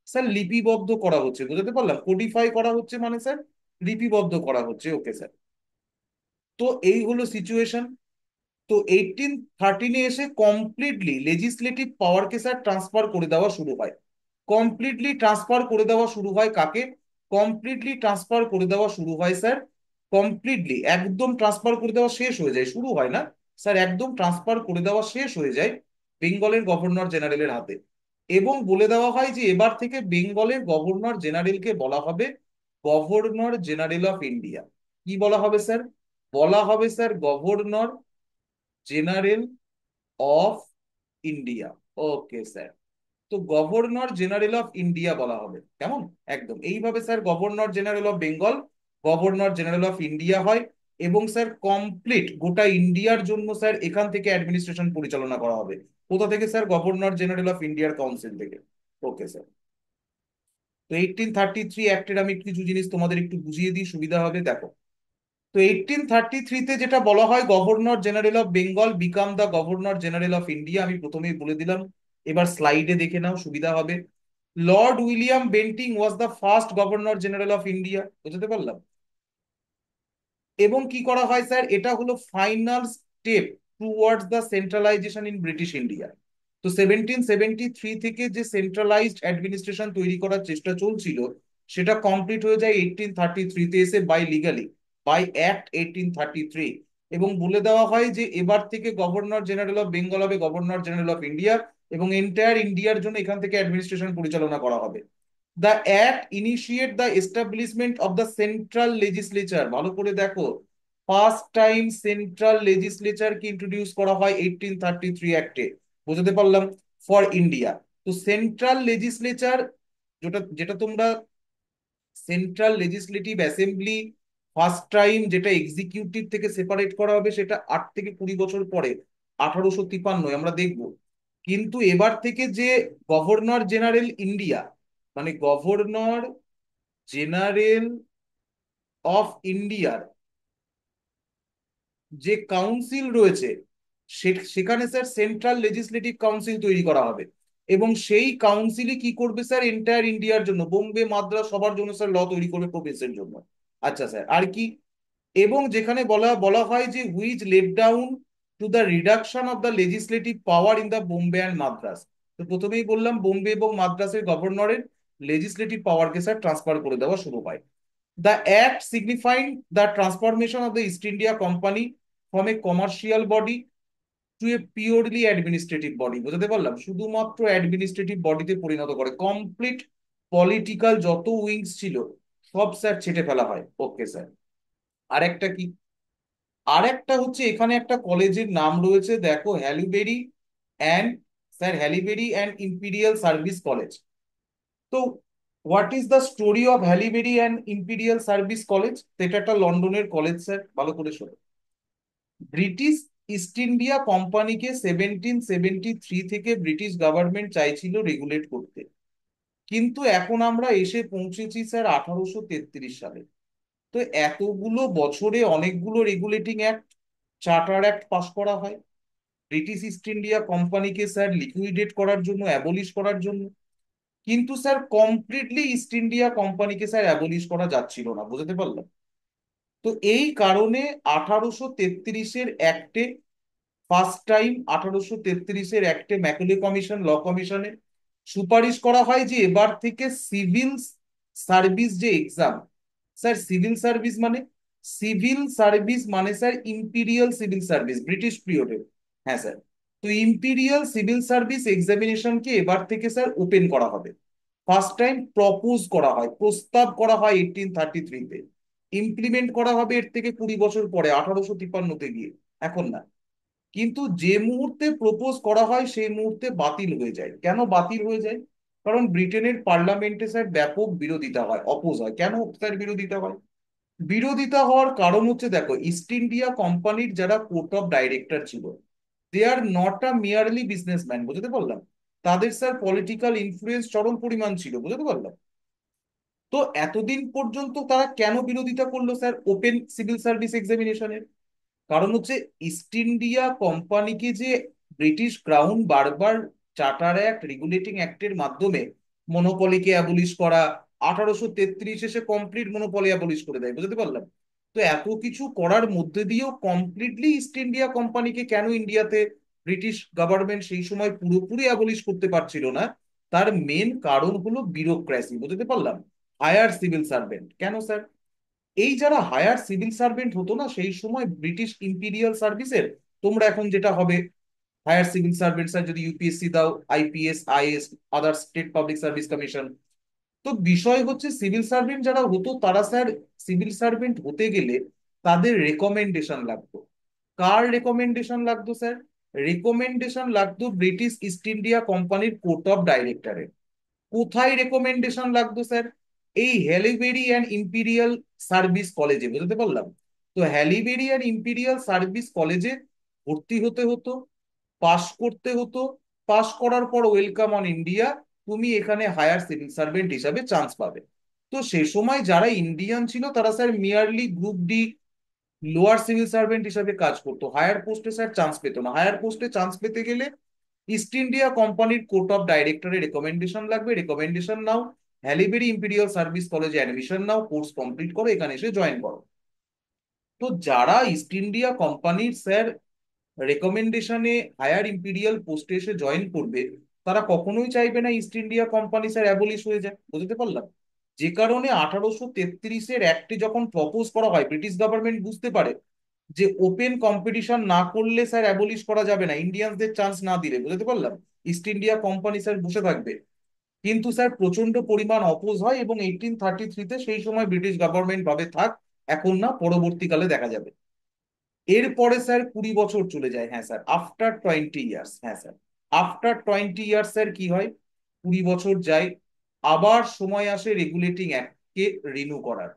স্যার লিপিবদ্ধ করা হচ্ছে, বুঝতে পারলাম। কোডিফাই করা হচ্ছে মানে স্যার লিপিবদ্ধ করা হচ্ছে, ওকে স্যার। তো এই হলো সিচুয়েশন। তো 1813-এ এসে কমপ্লিটলি লেজিসলেটিভ পাওয়ারকে স্যার ট্রান্সফার করে দেওয়া শুরু হয়। কমপ্লিটলি ট্রান্সফার করে দেওয়া শুরু হয় কাকে? কমপ্লিটলি ট্রান্সফার করে দেওয়া শুরু হয় স্যার, কমপ্লিটলি একদম ট্রান্সফার করে দেওয়া শেষ হয়ে যায়, শুরু হয় না স্যার, একদম ট্রান্সফার করে দেওয়া শেষ হয়ে যায় বেঙ্গলের গভর্নর জেনারেলের হাতে। এবং বলে দেওয়া হয় যে এবার থেকে বেঙ্গলের গভর্নর জেনারেলকে বলা হবে গভর্নর জেনারেল অফ ইন্ডিয়া। কি বলা হবে স্যার? বলা হবে sir governor general of India. Okay sir. তো গভর্নর জেনারেল অফ ইন্ডিয়া বলা হবে, কেমন? একদম এইভাবে sir governor general of Bengal, governor general of India হয়। এবং স্যার কমপ্লিট গোটা ইন্ডিয়ার জন্য স্যার এখান থেকে অ্যাডমিনিস্ট্রেশন পরিচালনা করা হবে। কোথা থেকে স্যার? গভর্নর জেনারেল অফ ইন্ডিয়ার কাউন্সিল থেকে। Okay sir. তো 1833 অ্যাক্টের আমি কিছু জিনিস তোমাদের একটু বুঝিয়ে দিই, সুবিধা হবে, দেখো। তো 1833-তে যেটা বলা হয়, governor general of Bengal become the governor general of India, আমি প্রথমেই বলে দিলাম। এবার স্লাইডে দেখে নাও, সুবিধা হবে। Lord William Bentinck was the first governor general of India, বুঝতে পারলাম। এবং কি করা হয় স্যার, এটা হলো final step towards the centralisation in British India. তো 1773 থেকে যে সেন্ট্রালাইজড অ্যাডমিনিস্ট্রেশন তৈরি করার চেষ্টা চলছিল, সেটা কমপ্লিট হয়ে যায় 1833-তে এসে বাই লিগালি, বাই অ্যাক্ট 1833। এবং বলে দেওয়া হয় যে এবার থেকে গভর্নর জেনারেল অফ বেঙ্গল হবে গভর্নর জেনারেল অফ ইন্ডিয়া, এবং এন্টায়ার ইন্ডিয়ার জন্য এখান থেকে অ্যাডমিনিস্ট্রেশন পরিচালনা করা হবে। The act initiate the establishment of the central legislature, ভালো করে দেখো। ফার্স্ট টাইম সেন্ট্রাল লেজিসলেচার কি ইন্ট্রোডিউস করা হয় 1833 অ্যাক্টে, বুঝতে পারলাম, ফর ইন্ডিয়া। তো সেন্ট্রাল লেজিসলেচার, যেটা যেটা তোমরা central legislative assembly first time যেটা এক্সিকিউটিভ থেকে সেপারেট করা হবে, সেটা 8 থেকে 20 বছর পরে 1853 আমরা দেখব। কিন্তু এবার থেকে যে গভর্নর জেনারেল ইন্ডিয়া, মানে গভর্নর জেনারেল অফ ইন্ডিয়ার যে কাউন্সিল রয়েছে, সেখানে স্যার সেন্ট্রাল লেজিসলেটিভ কাউন্সিল তৈরি করা হবে। এবং সেই কাউন্সিলই কি করবে স্যার, এন্টায়ার ইন্ডিয়ার জন্য, বোম্বে মাদ্রাস সবার জন্য স্যার ল তৈরি করবে প্রভিন্সের জন্য। আচ্ছা স্যার, আর কি? এবং যেখানে বলা বলা হয় যে which let down to the reduction of the legislative power in the Bombay and Madras. তো প্রথমেই বললাম, বোম্বে এবং মাদ্রাসের গভর্নরের লেজিসলেটিভ পাওয়ারকে স্যার ট্রান্সফার করে দেওয়া শুরু হয়। The act signifying the transformation of the East India Company from a commercial body to a purely administrative body, বুঝতে পারলাম, শুধুমাত্র অ্যাডমিনিস্ট্রেটিভ বডিতে পরিণত করে। কমপ্লিট পলিটিক্যাল যত উইংস ছিল সব স্যার ছেটে ফেলা হয়। Okay sir. আরেকটা কি? আরেকটা হচ্ছে, এখানে একটা কলেজের নাম রয়েছে, দেখো, Haileybury and, sir Haileybury and Imperial Service College. তো what is the story of Haileybury and Imperial Service College? এটা একটা লন্ডনের কলেজ স্যার, ভালো করে শোনো। ব্রিটিশ ইস্ট ইন্ডিয়া কোম্পানিকে 1773 থেকে ব্রিটিশ গভর্নমেন্ট চাইছিল রেগুলেট করতে। কিন্তু এখন আমরা এসে পৌঁছেছি স্যার 1833 সালে। তো এতগুলো বছরে অনেকগুলো regulating act, charter act pass করা হয় ব্রিটিশ ইস্ট ইন্ডিয়া কোম্পানিকে স্যার লিকুইডেট করার জন্য, অ্যাবলিশ করার জন্য। কিন্তু স্যার কমপ্লিটলি ইস্ট ইন্ডিয়া কোম্পানিকে স্যার অ্যাবলিশ করা যাচ্ছিল না, বুঝতে পারলাম। তো এই কারণে 1833-এর অ্যাক্টে, ফার্স্ট টাইম 1833-এর অ্যাক্টে ম্যাকলে কমিশন, ল কমিশনে সুপারিশ করা হয় যে এবার থেকে সিভিল সার্ভিস যে এক্সাম, স্যার সিভিল সার্ভিস মানে, সিভিল সার্ভিস মানে sir imperial civil service British পিরিয়ডে। হ্যাঁ স্যার। তো ইম্পিরিয়াল সিভিল সার্ভিস এক্সামিনেশনকে এবার থেকে স্যার ওপেন করা হবে। ফার্স্ট টাইম প্রপোজ করা হয়, প্রস্তাব করা হয় 1833-তে। ইমপ্লিমেন্ট করা হবে এর থেকে 20 বছর পরে, 1853-তে গিয়ে, এখন না। কিন্তু যে মুহূর্তে প্রপোজ করা হয় সেই মুহূর্তে বাতিল হয়ে যায়। কেন বাতিল হয়ে যায়? কারণ ব্রিটেনের পার্লামেন্টে স্যার ব্যাপক বিরোধিতা হয়, অপোজ হয়। কেন স্যার বিরোধিতা হয়? বিরোধিতা হওয়ার কারণ হচ্ছে, দেখো, ইস্ট ইন্ডিয়া কোম্পানির যারা কোর্ট অফ ডাইরেক্টর ছিল, they are not a merely businessman, বুঝতে পারলাম। তাদের স্যার পলিটিক্যাল ইনফ্লুয়েন্স চরম পরিমাণ ছিল, বুঝতে পারলাম। তো এতদিন পর্যন্ত তারা কেন বিরোধিতা করলো স্যার ওপেন সিভিল সার্ভিস এক্সামিনেশনের? কারণ হচ্ছে ইস্ট ইন্ডিয়া কোম্পানিকে যে ব্রিটিশ ক্রাউন বারবার চার্টার অ্যাক্ট, রেগুলেটিং অ্যাক্টের মাধ্যমে মনোপলিকে অ্যাবলিশ করা, 1833 এসে কমপ্লিট মনোপলি অ্যাবলিশ করে দেয়, বুঝতে পারলাম। তো এত কিছু করার মধ্যে দিয়েও কমপ্লিটলি ইস্ট ইন্ডিয়া কোম্পানিকে কেন ইন্ডিয়াতে ব্রিটিশ গভর্নমেন্ট সেই সময় পুরোপুরি অ্যাবলিশ করতে পারছিল না? তার মেন কারণ হলো বিউরোক্রেসি, বুঝতে পারলাম। হায়ার সিভিল সার্ভেন্ট, কেন স্যার? এই যারা হায়ার সিভিল সার্ভেন্ট হতো না সেই সময় ব্রিটিশ ইম্পিরিয়াল সার্ভিসের, তোমরা এখন যেটা হবে হায়ার সিভিল সার্ভেন্ট স্যার, যদি ইউপিএসসি দাও, IPS, is, other state public service commission, তো বিষয় হচ্ছে সিভিল সার্ভেন্ট যারা হতো তারা স্যার সিভিল সার্ভেন্ট হতে গেলে তাদের রেকমেন্ডেশন লাগতো। কার রেকমেন্ডেশন লাগতো স্যার? রেকমেন্ডেশন লাগতো ব্রিটিশ ইস্ট ইন্ডিয়া কোম্পানির কোর্ট অফ ডাইরেক্টরের। কোথায় রেকমেন্ডেশন লাগতো স্যার? এই হ্যালিবেরি অ্যান্ড ইম্পিরিয়াল সার্ভিস কলেজে, বুঝতে পারলাম। তো হ্যালিবেরি অ্যান্ড ইম্পিরিয়াল সার্ভিস কলেজে ভর্তি হতে হতো, পাশ করতে হতো, পাশ করার পর ওয়েলকাম অন ইন্ডিয়া, তুমি এখানে হায়ার সিভিল সার্ভেন্ট হিসাবে চান্স পাবে। তো সে সময় যারা ইন্ডিয়ান ছিল তারা sir merely group D lower civil servant হিসাবে কাজ করতো, হায়ার পোস্টে স্যার চান্স পেতো না। হায়ার পোস্টে চান্স পেতে গেলে ইস্ট ইন্ডিয়া কোম্পানির কোর্ট অফ ডাইরেক্টরের রেকমেন্ডেশন লাগবে। রেকমেন্ডেশন নাও, হ্যালিবেরি ইম্পিরিয়াল সার্ভিস কলেজে অ্যাডমিশন নাও, কোর্স কমপ্লিট করো, এখানে এসে জয়েন করো। তো যারা ইস্ট ইন্ডিয়া কোম্পানির স্যার রেকমেন্ডেশনে হায়ার ইম্পিরিয়াল পোস্টে এসে জয়েন করবে, তারা কখনোই চাইবে না east India company sir abolish হয়ে যায়, বুঝতে পারলাম। যে কারণে 1833-এর অ্যাক্টে যখন প্রপোজ করা হয়, ব্রিটিশ গভর্নমেন্ট বুঝতে পারে যে ওপেন কম্পিটিশন না করলে স্যার অ্যাবলিশ করা যাবে না, ইন্ডিয়ানদের চান্স না দিলে, বুঝতে পারলাম, ইস্ট ইন্ডিয়া কোম্পানি স্যার বসে থাকবে। কিন্তু স্যার প্রচন্ড পরিমাণ অপোজ হয় এবং 1833-তে সেই সময় ব্রিটিশ গভর্নমেন্ট ভাবে থাক, এখন না, পরবর্তীকালে দেখা যাবে। এরপরে স্যার 20 বছর চলে যায়, হ্যাঁ স্যার, আফটার 20 ইয়ার্স, হ্যাঁ স্যার, আফটার 20 ইয়ার্স স্যার কি হয়? 20 বছর যায়, আবার সময় আসে রেগুলেটিং অ্যাক্টকে রিনিউ করার।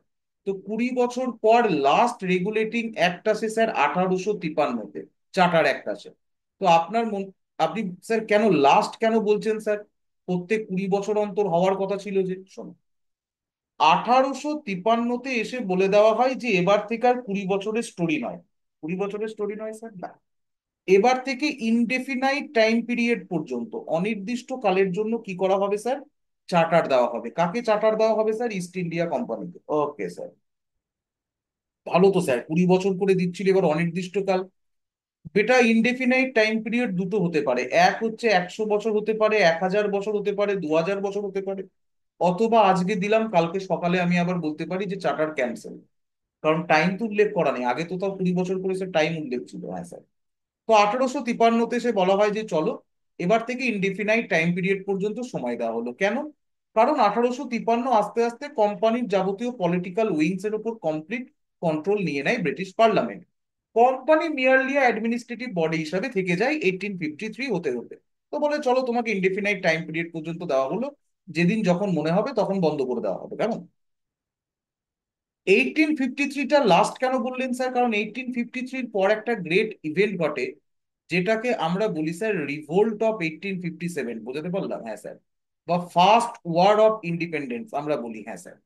তো 20 বছর পর লাস্ট রেগুলেটিং অ্যাক্ট আসে স্যার 1853-তে, চার্টার অ্যাক্ট আসে। তো আপনার মন, আপনি স্যার কেন লাস্ট কেন বলছেন স্যার? প্রত্যেক 20 বছর অন্তর হওয়ার কথা ছিল যে, শোনো, 1853-তে এসে বলে দেওয়া হয় যে এবার থেকে আর 20 বছরের স্টোরি নয়। 20 বছরের স্টোরি নয় স্যার, না, এবার থেকে ইনডেফিনাইট টাইম পিরিয়ড পর্যন্ত, অনির্দিষ্ট কালের জন্য কি করা হবে স্যার? চার্টার দেওয়া হবে। কাকে চার্টার দেওয়া হবে স্যার? ইস্ট ইন্ডিয়া কোম্পানিকে। ওকে স্যার, ভালো তো স্যার, 20 বছর করে দিচ্ছিল, এবার অনির্দিষ্টকাল। বেটা, ইনডেফিনাইট টাইম পিরিয়ড দুটো হতে পারে, এক হচ্ছে 100 বছর হতে পারে, 1000 বছর হতে পারে, 2000 বছর হতে পারে, অথবা আজকে দিলাম কালকে সকালে আমি আবার বলতে পারি যে চার্টার ক্যান্সেল। কারণ টাইম তো উল্লেখ করা নেই, আগে তো তাও 20 বছর করে স্যার টাইম উল্লেখ ছিল, হ্যাঁ স্যার। তো 1853-তে সে বলা হয় যে চলো, এবার থেকে ইনডিফিনাইট টাইম পিরিয়ড পর্যন্ত সময় দেওয়া হলো। কেন? কারণ 1853 আস্তে আস্তে কোম্পানির যাবতীয় পলিটিক্যাল উইংস এর উপর কমপ্লিট কন্ট্রোল নিয়ে নেয় British parliament. Company merely administrative body হিসাবে থেকে যায় 1853 হতে হতে। তো বলে চলো, তোমাকে ইনডিফিনাইট টাইম পিরিয়ড পর্যন্ত দেওয়া হলো, যেদিন যখন মনে হবে তখন বন্ধ করে দেওয়া হবে, কেমন? 1853-টা লাস্ট কেন বললেন স্যার? কারণ 1853-র পর একটা গ্রেট ইভেন্ট ঘটে, যেটাকে আমরা বলি স্যার রিভোল্ট অফ 1857, বোঝাতে পারলাম, হ্যাঁ স্যার, বা ফার্স্ট ওয়ার অফ ইন্ডিপেন্ডেন্স আমরা বলি, হ্যাঁ স্যার।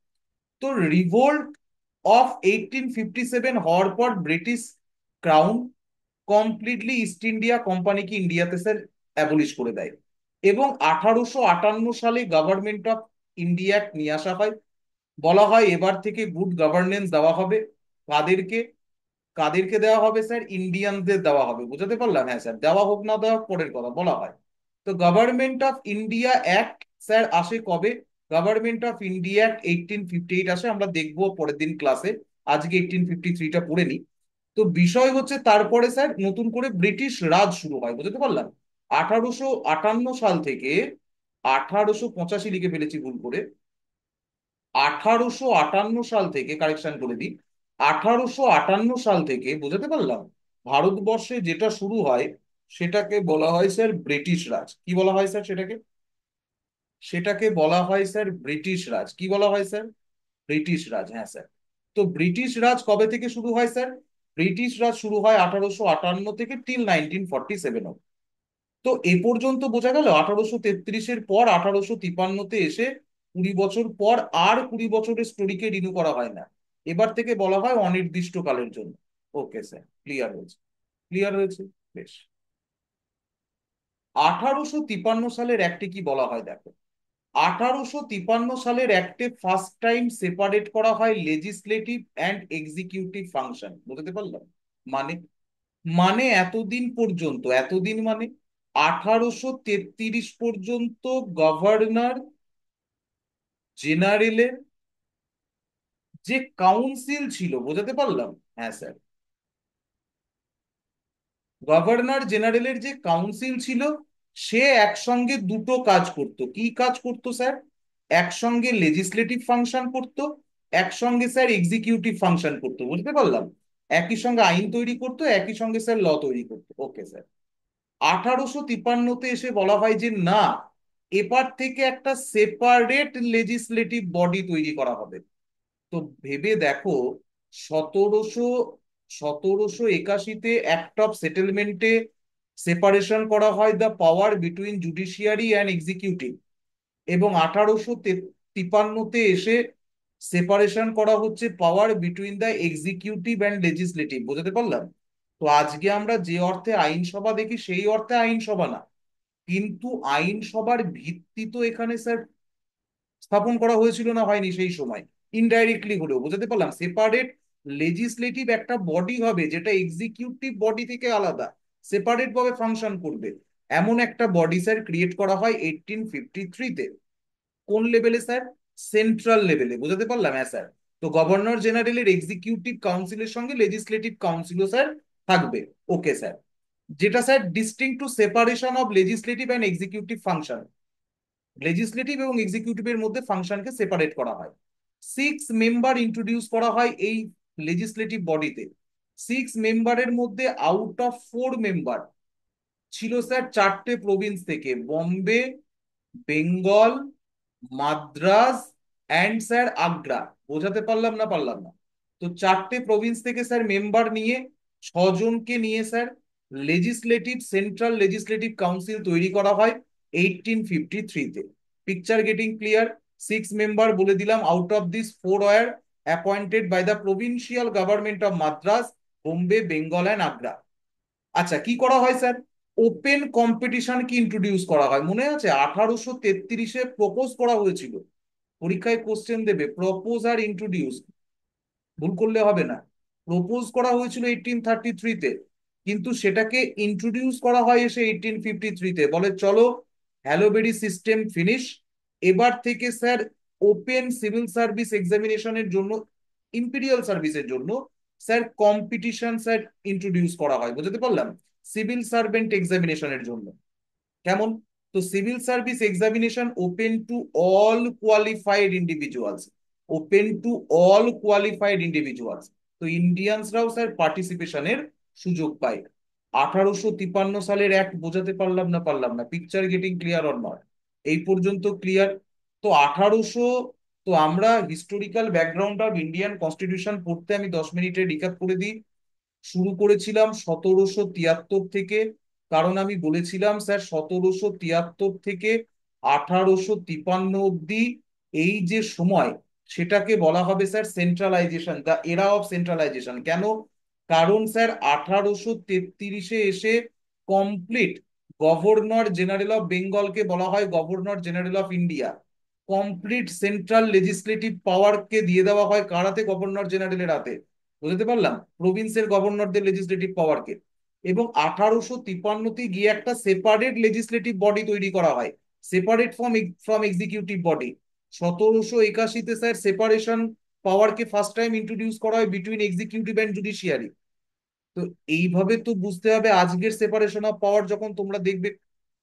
তো রিভোল্ট অফ 1857 হওয়ার পর British crown completely east India কোম্পানিকে ইন্ডিয়াতে স্যার অ্যাবলিশ করে দেয়। এবং 1858 সালে গভর্নমেন্ট অফ ইন্ডিয়া নিয়ে আসা হয়। বলা হয় এবার থেকে গুড গভর্নেন্স দেওয়া হবে। কাদেরকে? কাদেরকে দেওয়া হবে স্যার? ইন্ডিয়ানদের দেওয়া হবে, বুঝাতে পারলাম, হ্যাঁ স্যার, দেওয়া হোক না দেওয়া হোক পরের কথা, বলা হয়। তো government of India act sir আসে কবে? গভর্নমেন্ট অফ ইন্ডিয়া অ্যাক্ট 1858 আসে, আমরা দেখবো পরের দিন ক্লাসে। আজকে 1853-টা পড়ে নি। তো বিষয় হচ্ছে তারপরে স্যার নতুন করে ব্রিটিশ রাজ শুরু হয়, বুঝতে পারলাম। 1858 সাল থেকে, 1885 লিখে ফেলেছি ভুল করে, 1858 সাল থেকে, কারেকশন করে দিই, 1858 সাল থেকে, বোঝাতে পারলাম, ভারতবর্ষে যেটা শুরু হয় সেটাকে বলা হয় স্যার ব্রিটিশ রাজ। কি বলা হয় স্যার সেটাকে? সেটাকে বলা হয় স্যার ব্রিটিশ রাজ। কি বলা হয় স্যার? ব্রিটিশ রাজ, হ্যাঁ স্যার। তো ব্রিটিশ রাজ কবে থেকে শুরু হয় স্যার? ব্রিটিশ রাজ শুরু হয় 1858 থেকে টিল 1947। তো এ পর্যন্ত বোঝা গেল 1833-এর পর 1853-তে এসে 20 বছর পর আর 20 বছরের স্টোরিকে রিনিউ করা হয় না। এবার থেকে বলা হয় অনির্দিষ্টকালের জন্য। ওকে স্যার, ক্লিয়ার হয়েছে? ক্লিয়ার হয়েছে, বেশ। 1853 সালের অ্যাক্টে কি বলা হয় দেখো। 1853 সালের অ্যাক্টে ফার্স্ট টাইম সেপারেট করা হয় লেজিসলেটিভ অ্যান্ড এক্সিকিউটিভ ফাংশন, বুঝতে পারলাম। মানে, এতদিন পর্যন্ত, এতদিন মানে 1833 পর্যন্ত গভর্নর জেনারেলের যে কাউন্সিল ছিল, বোঝাতে পারলাম, হ্যাঁ স্যার, গভর্নর জেনারেলের যে কাউন্সিল ছিল, সে একসঙ্গে দুটো কাজ করত। কি কাজ করতো স্যার? একসঙ্গে লেজিসলেটিভ ফাংশন করতো, একসঙ্গে স্যার এক্সিকিউটিভ ফাংশন করতো, বুঝতে পারলাম। একই সঙ্গে আইন তৈরি করতো, একই সঙ্গে স্যার ল তৈরি করতো। Okay sir. 1853-তে এসে বলা হয় যে না, এবার থেকে একটা সেপারেট লেজিসলেটিভ বডি তৈরি করা হবে। তো ভেবে দেখো, 1781-তে অ্যাক্ট অফ সেটেলমেন্টে সেপারেশন করা হয় the power between judiciary and executive, এবং 1853-তে এসে সেপারেশন করা হচ্ছে power between the executive and legislative, বুঝতে পারলাম। তো আজকে আমরা যে অর্থে আইনসভা দেখি সেই অর্থে আইনসভা না, কিন্তু আইনসভার ভিত্তি তো এখানে স্যার স্থাপন করা হয়েছিল না, হয়নি সেই সময়, ইনডাইরেক্টলি হলেও, বুঝতে পারলাম। সেপারেট লেজিসলেটিভ একটা বডি হবে যেটা এক্সিকিউটিভ বডি থেকে আলাদা, সেপারেট ভাবে ফাংশন করবে, এমন একটা বডি স্যার ক্রিয়েট করা হয় 1853-তে। কোন লেভেলে স্যার? সেন্ট্রাল লেভেলে, বুঝতে পারলাম। হ্যাঁ স্যার। তো গভর্নর জেনারেলের এক্সিকিউটিভ কাউন্সিলের সঙ্গে লেজিসলেটিভ কাউন্সিলও স্যার থাকবে। Okay sir. যেটা sir distinct to separation of legislative and executive function, legislative এবং এক্সিকিউটিভের মধ্যে ফাংশনকে সেপারেট করা হয়। 6 মেম্বার ইন্ট্রোডিউস করা হয় এই লেজিসলেটিভ বডিতে। 6 মেম্বারের মধ্যে আউট অফ 4 মেম্বার ছিল স্যার 4টে প্রভিন্স থেকে, Bombay, Bengal, Madras and sir Agra. বোঝাতে পারলাম না পারলাম না? তো 4টে প্রভিন্স থেকে স্যার মেম্বার নিয়ে 6জনকে নিয়ে sir legislative, central legislative council তৈরি করা হয় 1853-তে। Picture getting clear? 6 মেম্বার বলে দিলাম, out of this 4 were appointed by the provincial government of Madras, Bombay, Bengal and Agra. আচ্ছা, কি করা হয় স্যার? ওপেন কম্পিটিশন কি ইন্ট্রোডিউস করা হয়, মনে আছে? 1833-এ প্রপোজ করা হয়েছিল, পরীক্ষায় কোশ্চেন দেবে প্রপোজ আর ইন্ট্রোডিউস, ভুল করলে হবে না। প্রপোজ করা হয়েছিল 1833-তে, কিন্তু সেটাকে ইন্ট্রোডিউস করা হয় এসে 1853-তে। বলে চলো, হ্যালোবেরি সিস্টেম ফিনিশ, এবার থেকে স্যার ওপেন সিভিল সার্ভিস এক্সামিনেশনের জন্য, ইম্পিরিয়াল সার্ভিসের জন্য স্যার কম্পিটিশন স্যার ইন্ট্রোডিউস করা হয়, বুঝতে পারলাম, সিভিল সার্ভেন্ট এক্সামিনেশনের জন্য। কেমন? তো civil service examination open to all qualified individuals, open to all qualified individuals. তো ইন্ডিয়ানসরাও স্যার পার্টিসিপেশনের সুযোগ পায়। 1853 সালের অ্যাক্ট, বোঝাতে পারলাম না পারলাম না? Picture getting clear or not? এই পর্যন্ত ক্লিয়ার? তো 1800, তো আমরা historical background of Indian constitution পড়তে আমি 10 মিনিটে রিক্যাপ করে দিই। শুরু করেছিলাম 1773 থেকে, কারণ আমি বলেছিলাম স্যার 1773 থেকে 1853 অব্দি এই যে সময়, সেটাকে বলা হবে sir centralisation, the era of centralisation. কেন? কারণ স্যার 1833-এ এসে কমপ্লিট গভর্নর জেনারেল অফ বেঙ্গলকে বলা হয় governor general of India. Complete central legislative পাওয়ারকে দিয়ে দেওয়া হয় কার হাতে? গভর্নর জেনারেলের হাতে, বুঝতে পারলাম, প্রভিন্সের গভর্নরদের লেজিসলেটিভ পাওয়ারকে। এবং 1853-তে গিয়ে একটা সেপারেট লেজিসলেটিভ বডি তৈরি করা হয়, separate from from executive body. 1781-তে স্যার সেপারেশন পাওয়ারকে ফার্স্ট টাইম ইন্ট্রোডিউস করা হয় বিটুইন এক্সিকিউটিভ অ্যান্ড জুডিশিয়ারি। তো এইভাবে তো বুঝতে হবে আজকের সেপারেশন অফ পাওয়ার যখন তোমরা দেখবে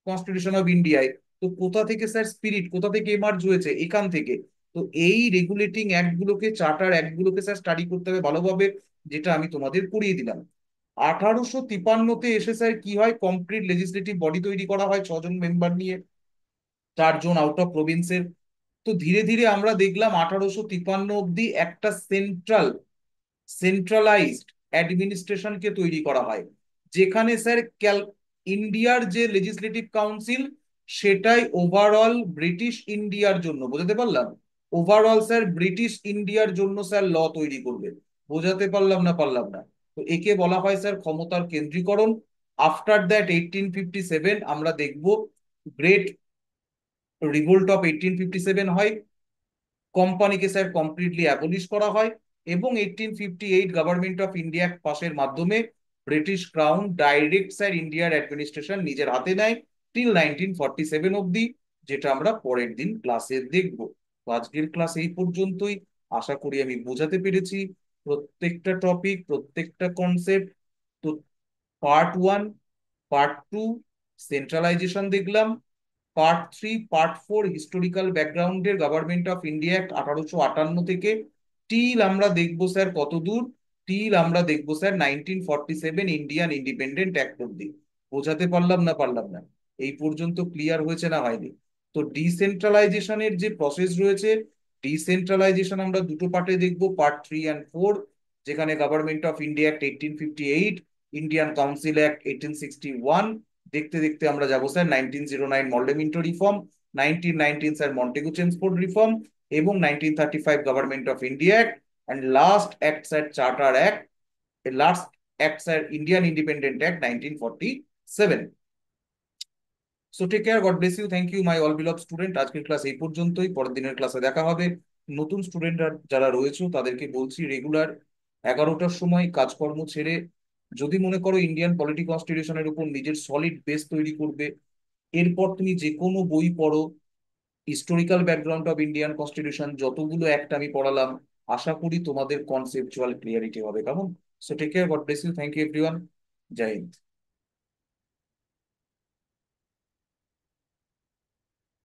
কনস্টিটিউশন অফ ইন্ডিয়ায়, তো কোথা থেকে স্যার স্পিরিট, কোথা থেকে এমার্জ হয়েছে? এখান থেকে। তো এই রেগুলেটিং অ্যাক্ট গুলোকে, চার্টার অ্যাক্ট গুলোকে স্যার স্টাডি করতে হবে ভালোভাবে, যেটা আমি তোমাদের পড়িয়ে দিলাম। 1853-তে এসে স্যার কি হয়? কমপ্লিট লেজিসলেটিভ বডি তৈরি করা হয় 6জন মেম্বার নিয়ে, 4জন আউট অফ প্রভিন্সের। তো ধীরে ধীরে আমরা দেখলাম 1853 অব্দি একটা সেন্ট্রালাইজড অ্যাডমিনিস্ট্রেশনকে তৈরি করা হয়, যেখানে স্যার ইন্ডিয়ার যে লেজিসলেটিভ কাউন্সিল, সেটাই ওভারঅল ব্রিটিশ ইন্ডিয়ার জন্য, বুঝতে পারলাম, ওভারঅল স্যার ব্রিটিশ ইন্ডিয়ার জন্য স্যার ল তৈরি করবে। বোঝাতে পারলাম না পারলাম না? তো একে বলা হয় স্যার ক্ষমতার কেন্দ্রীকরণ। আফটার দ্যাট 1857 আমরা দেখব গ্রেট রিভোল্ট অফ 1857 হয়, কোম্পানিকে স্যার কমপ্লিটলি অ্যাবলিশ করা হয়, এবং 1858 গভর্নমেন্ট অফ ইন্ডিয়া পাসের মাধ্যমে ব্রিটিশ ক্রাউন ডাইরেক্ট স্যার ইন্ডিয়ার অ্যাডমিনিস্ট্রেশন নিজের হাতে নেয় টিল 1947 অব্দি, যেটা আমরা পরের দিন ক্লাসে দেখব। তো আজকের ক্লাস এই পর্যন্তই। আশা করি আমি বোঝাতে পেরেছি প্রত্যেকটা টপিক, প্রত্যেকটা কনসেপ্ট। তো পার্ট 1, পার্ট 2 সেন্ট্রালাইজেশন দেখলাম, পার্ট 3 পার্ট 4 হিস্টোরিক্যাল ব্যাকগ্রাউন্ডের গভর্নমেন্ট অফ ইন্ডিয়া অ্যাক্ট 1858 থেকে টিল আমরা দেখবো স্যার কত দূর, টিল আমরা দেখবো স্যার 1947 ইন্ডিয়ান ইন্ডিপেন্ডেন্ট অ্যাক্ট অব্দি। বোঝাতে পারলাম না পারলাম না? এই পর্যন্ত ক্লিয়ার হয়েছে না হয়নি? তো ডিসেন্ট্রালাইজেশনের যে প্রসেস রয়েছে, ডিসেন্ট্রালাইজেশন আমরা দুটো পার্টে দেখবো, পার্ট 3 and 4, যেখানে government of India act 1858, Indian council act 1861, দেখতে দেখতে আমরা যাবো sir 1909 Morley Minto reform, 1919 sir Montagu Chelmsford reform, এবং 1935 government of India act, and last act sir charter act, last act sir Indian independent act 1947। So take care, God bless you, thank you my all beloved student. আজকের class এই পর্যন্তই, পরের দিনের ক্লাসে দেখা হবে। নতুন স্টুডেন্টরা যারা রয়েছে তাদেরকে বলছি, রেগুলার 11টার সময় কাজকর্ম ছেড়ে যদি মনে করো ইন্ডিয়ান পলিটি কনস্টিটিউশনের উপর নিজের সলিড বেস তৈরি করবে, এরপর তুমি যে কোনো বই পড়ো, historical background of Indian constitution যতগুলো অ্যাক্ট আমি পড়ালাম, আশা করি তোমাদের কনসেপচুয়াল ক্লিয়ারিটি হবে। কেমন? So take care, God bless you, thank you everyone, জয় হিন্দ।